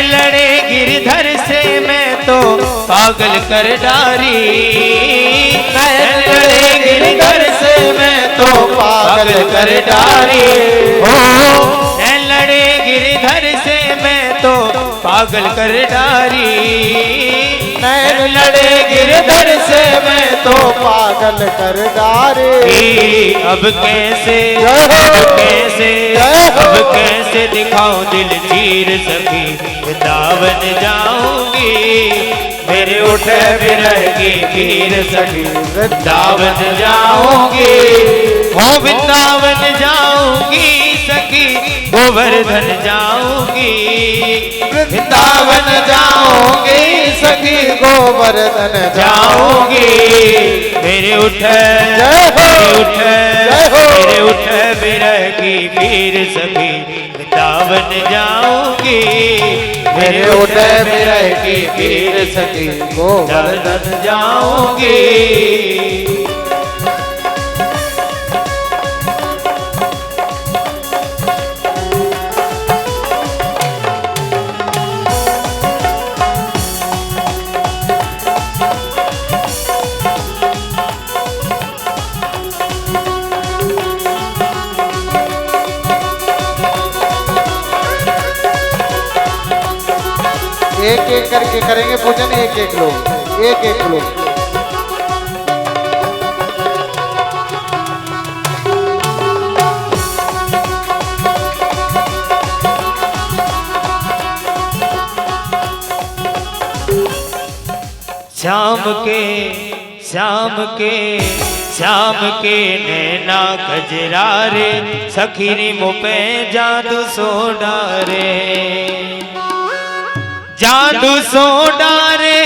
लड़े गिरधर से मैं तो पागल कर डारी। लड़े गिरधर से मैं तो पागल कर डारी। हो लड़े गिरधर से मैं तो पागल कर डारी। नैन लड़े गिरधर से मैं तो पागल कर डारे। अब कैसे जय हो, अब कैसे जय हो। अब कैसे दिखाऊं दिल चीर सखी वृंदावन जाऊंगी मेरे उठे विरह की पीर सखी वृंदावन जाऊंगी हो वृंदावन जाऊंगी सखी गोवर्धन जाऊंगी वृंदावन जाऊंगी सखी गोवर्धन जाऊंगी मेरे उठे जय हो, मेरे उठे जय हो। मेरे उठे विरह की पीर सखी वृंदावन जाऊंगी मेरे उठे विरह की पीर सखी गोवर्धन जाऊंगी। एक एक करके करेंगे पूजन, एक एक लोग, एक एक लोग। श्याम के श्याम के श्याम के नैना कजरा रे सखीरी मुपे जादू सोडा रे जादू सोडा रे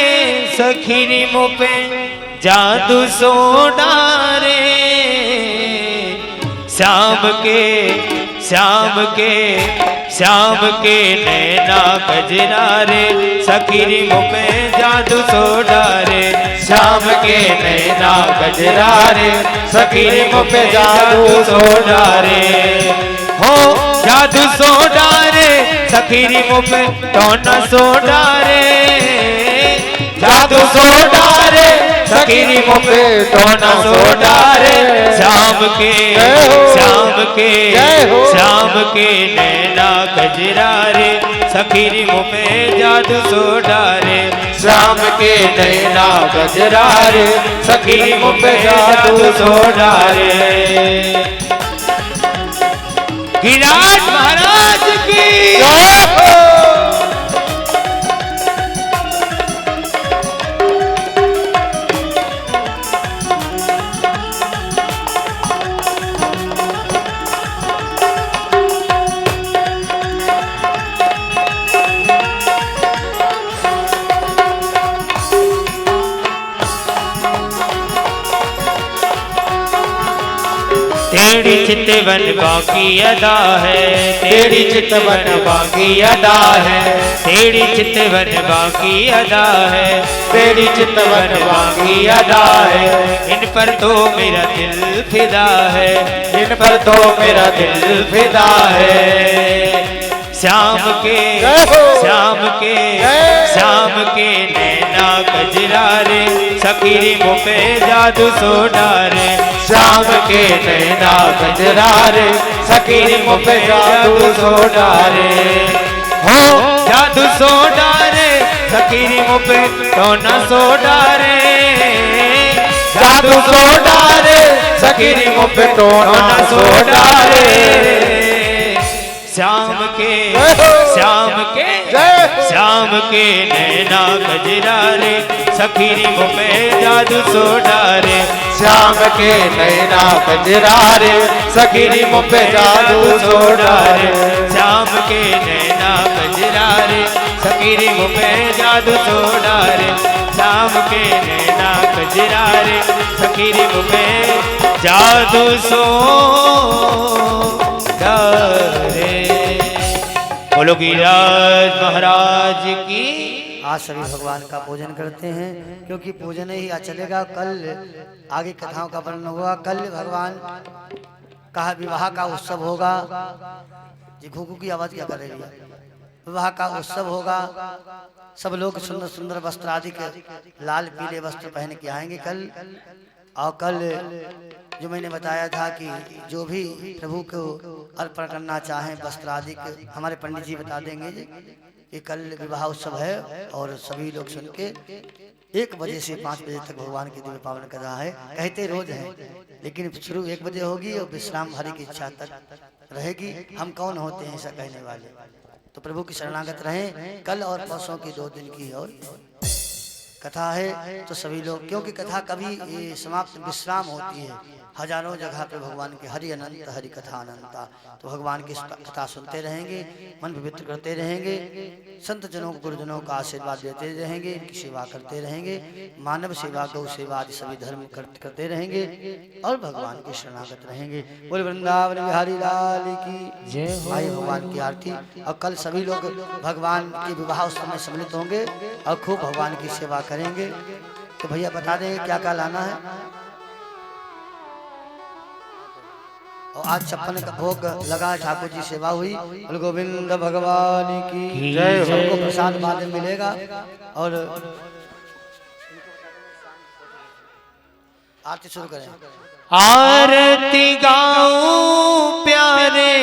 सखीरी मुपे जादू सोडा रे श्याम के श्याम के श्याम के नैना कजरा रे सखीरी मुपे जादू सोडा रे श्याम के नैना कजरा रे सखीरी मुपे जादू सोडा रे हो जादू सोडा रे सखीरी मुपे टोना सोडा रे जादू सोडा रे सखीरी मुपे टोना सोडा रे श्याम के श्याम के श्याम के नैना कजरा रे सखीरी मुपे जादू सोडा रे श्याम के नैना कजरा रे सखीरी मुपे जादू सोडा रे। गिरिराज महाराज की तेरी चितवन बाकी अदा है तेरी चितवन बाकी अदा है तेरी चितवन बाकी अदा है तेरी चितवन बाकी अदा है इन पर तो मेरा दिल फिदा है इन पर तो मेरा दिल फिदा है। श्याम के श्याम के श्याम के नैना कजरा रे सखीरी मुपे जादू सोडा रे श्याम के नैना कजरा रे सखीरी मुपे जादू सोडा रे हो जादू सोडा रे सखीरी मुपे टोना सोडा रे जादू सोडा रे सखीरी मुपे टोना सोडा रे। श्याम के श्याम के श्याम के नैना कजरा रे सखीरी मुपे जादू सोडा रे श्याम के नैना कजरा रे सखीरी मुपे जादू सोडा रे श्याम के नैना कजरा रे सखीरी मुपे जादू सोडा रे श्याम के नैना कजरा रे सखीरी मुपे जादू सोडा रे। बोलो गिरिराज महाराज की। आज सभी भगवान का पूजन करते हैं क्योंकि पूजन ही आज चलेगा। कल आगे कथाओं का वर्णन होगा। कल भगवान का विवाह का उत्सव होगा। जी घुघू की आवाज क्या कर रही है? विवाह का उत्सव होगा। सब लोग सुंदर सुंदर वस्त्र आदि के लाल पीले वस्त्र पहन के आएंगे कल। और कल जो मैंने बताया था कि जो भी प्रभु को अर्पण करना चाहें वस्त्र आदि के हमारे पंडित जी बता देंगे कि कल विवाह उत्सव है और सभी लोग सुन के 1 बजे से 5 बजे तक भगवान की दिव्य पावन कथा है, कहते रोज है, लेकिन शुरू 1 बजे होगी और विश्राम हरि की इच्छा तक रहेगी। हम कौन होते हैं ऐसा कहने वाले, तो प्रभु की शरणागत रहें। कल और परसों की 2 दिन की और कथा है, तो सभी लोग, क्योंकि कथा कभी समाप्त विश्राम होती है, हजारों जगह पे भगवान के हरि अनंत, हरि कथा अनंता, तो भगवान की कथा सुनते रहेंगे, मन पवित्र करते रहेंगे, संत जनों को, गुरुजनों का आशीर्वाद देते रहेंगे, इनकी सेवा करते रहेंगे, मानव सेवा, गौ सेवा आदि सभी धर्म करते रहेंगे और भगवान के शरणागत रहेंगे। बोल वृंदावन बिहारी लाल की जय। भाई भगवान की आरती। और कल सभी लोग भगवान के विवाह उत्सव में सम्मिलित होंगे और खूब भगवान की सेवा करेंगे। तो भैया बता देंगे क्या क्या लाना है। और आज 56 का भोग लगा, ठाकुर जी सेवा हुई। बोल गोविंद भगवान की जय। सबको प्रसाद बाद में मिलेगा। और आरती शुरू करें। आरती गाऊं प्यारे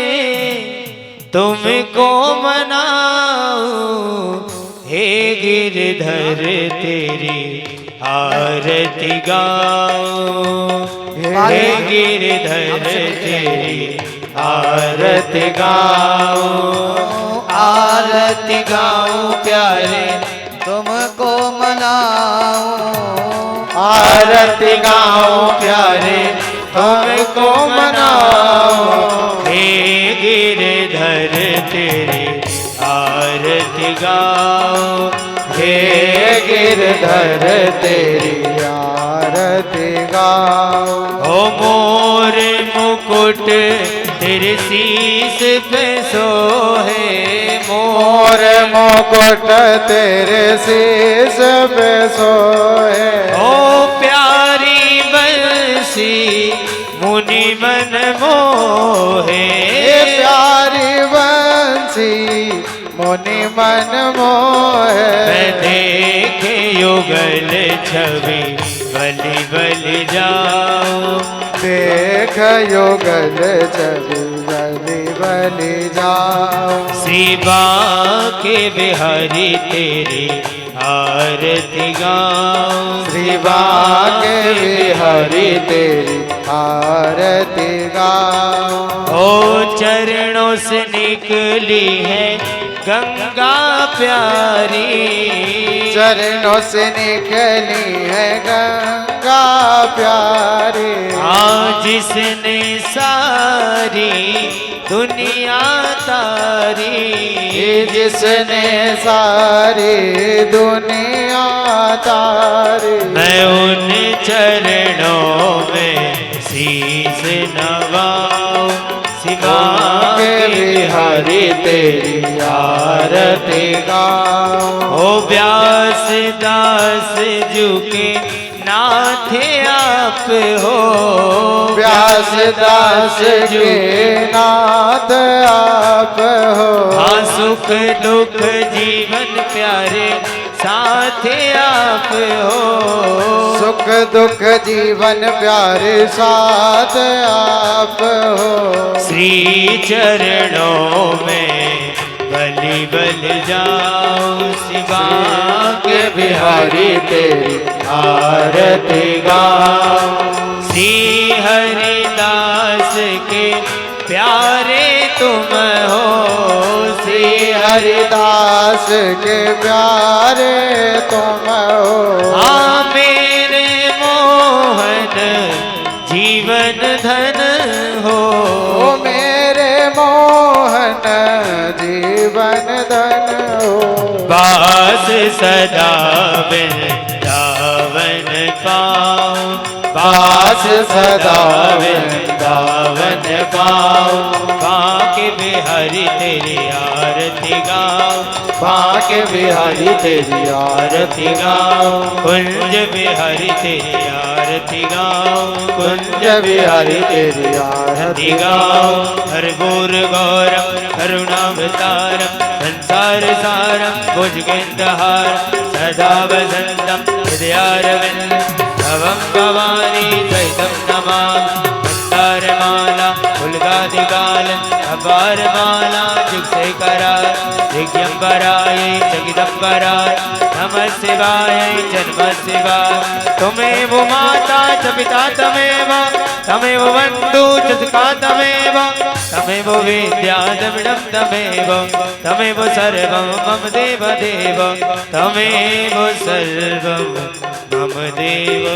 तुमको मनाऊं, हे गिरधर तेरी आरती गाऊं, हे गिरधर तेरी आरती गाऊं, आरती गाऊं प्यारे तुमको मनाऊं, आरती गाऊं प्यारे तुमको मनाऊं, हे गिरधर तेरी आरती गाऊं, हे गिरधर तेरी आरती गाऊं। ओ मोर मुकुट तेरे शीस पे सोहे, मोर मुकुट तेरे शीस पे सोए, ओ प्यारी बंसी मुनि मन मोहे, प्यारी बंसी मुनि मन मोहे। मैं देखे युगल छवि बलि बलि जाऊं, देख युगल छवि बलि बलि जाऊं। शिवा के बिहारी तेरी आरती गाऊं, शिवा के बिहारी तेरी आरती गाऊं। ओ चरणों से निकली है गंगा प्यारी, चरणों से निकली है गंगा प्यारी। आज जिसने सारी दुनिया तारी, जिसने सारी दुनिया तारी। मैं उन चरणों में शीस नवाऊं, शिवा के बिहारी तेरी आरती गाऊं। ओ व्यास दास झुके नाथ आप हो, व्यास दास के नाथ आप हो। हाँ सुख दुख जीवन प्यारे साथ आप हो, सुख दुख जीवन प्यारे साथ आप हो। श्री चरणों में बलि बल जाऊं, शिवा के बिहारी तेरी आरती गाऊं। श्री हरिदास के प्यारे तुम हो, श्री हरिदास के प्यारे तुम हो। हाँ मेरे मोहन जीवन धन हो, ओ मेरे मोहन जीवन धन हो। बास सदा वृंदावन पाऊं, बास सदा वृंदावन पाऊं। बाके बिहारी तेरी आरती गाऊं, बाके बिहारी तेरी आरती गाऊं। कुंज बिहारी तेरी आरती गाऊं, कुंज बिहारी तेरी आरती गाऊं। हर गौर गौरम करुणावतारम, संसार सारम भुजगेन्द्रहारम, सदा वसंतम हृदयारविंद भवं भवानी सहितं नमामि। मंदारमाला फुलगादिकालं अपार माला जुग से करा दिगंबराय जगदंबराय नमः शिवाय जन्म शिवाय त्वमेव माता च पिता तमेव बन्धु च सखा तमेव विद्या द्रविणं तमेव सर्वं मम देव तमेव सर्वं मम देव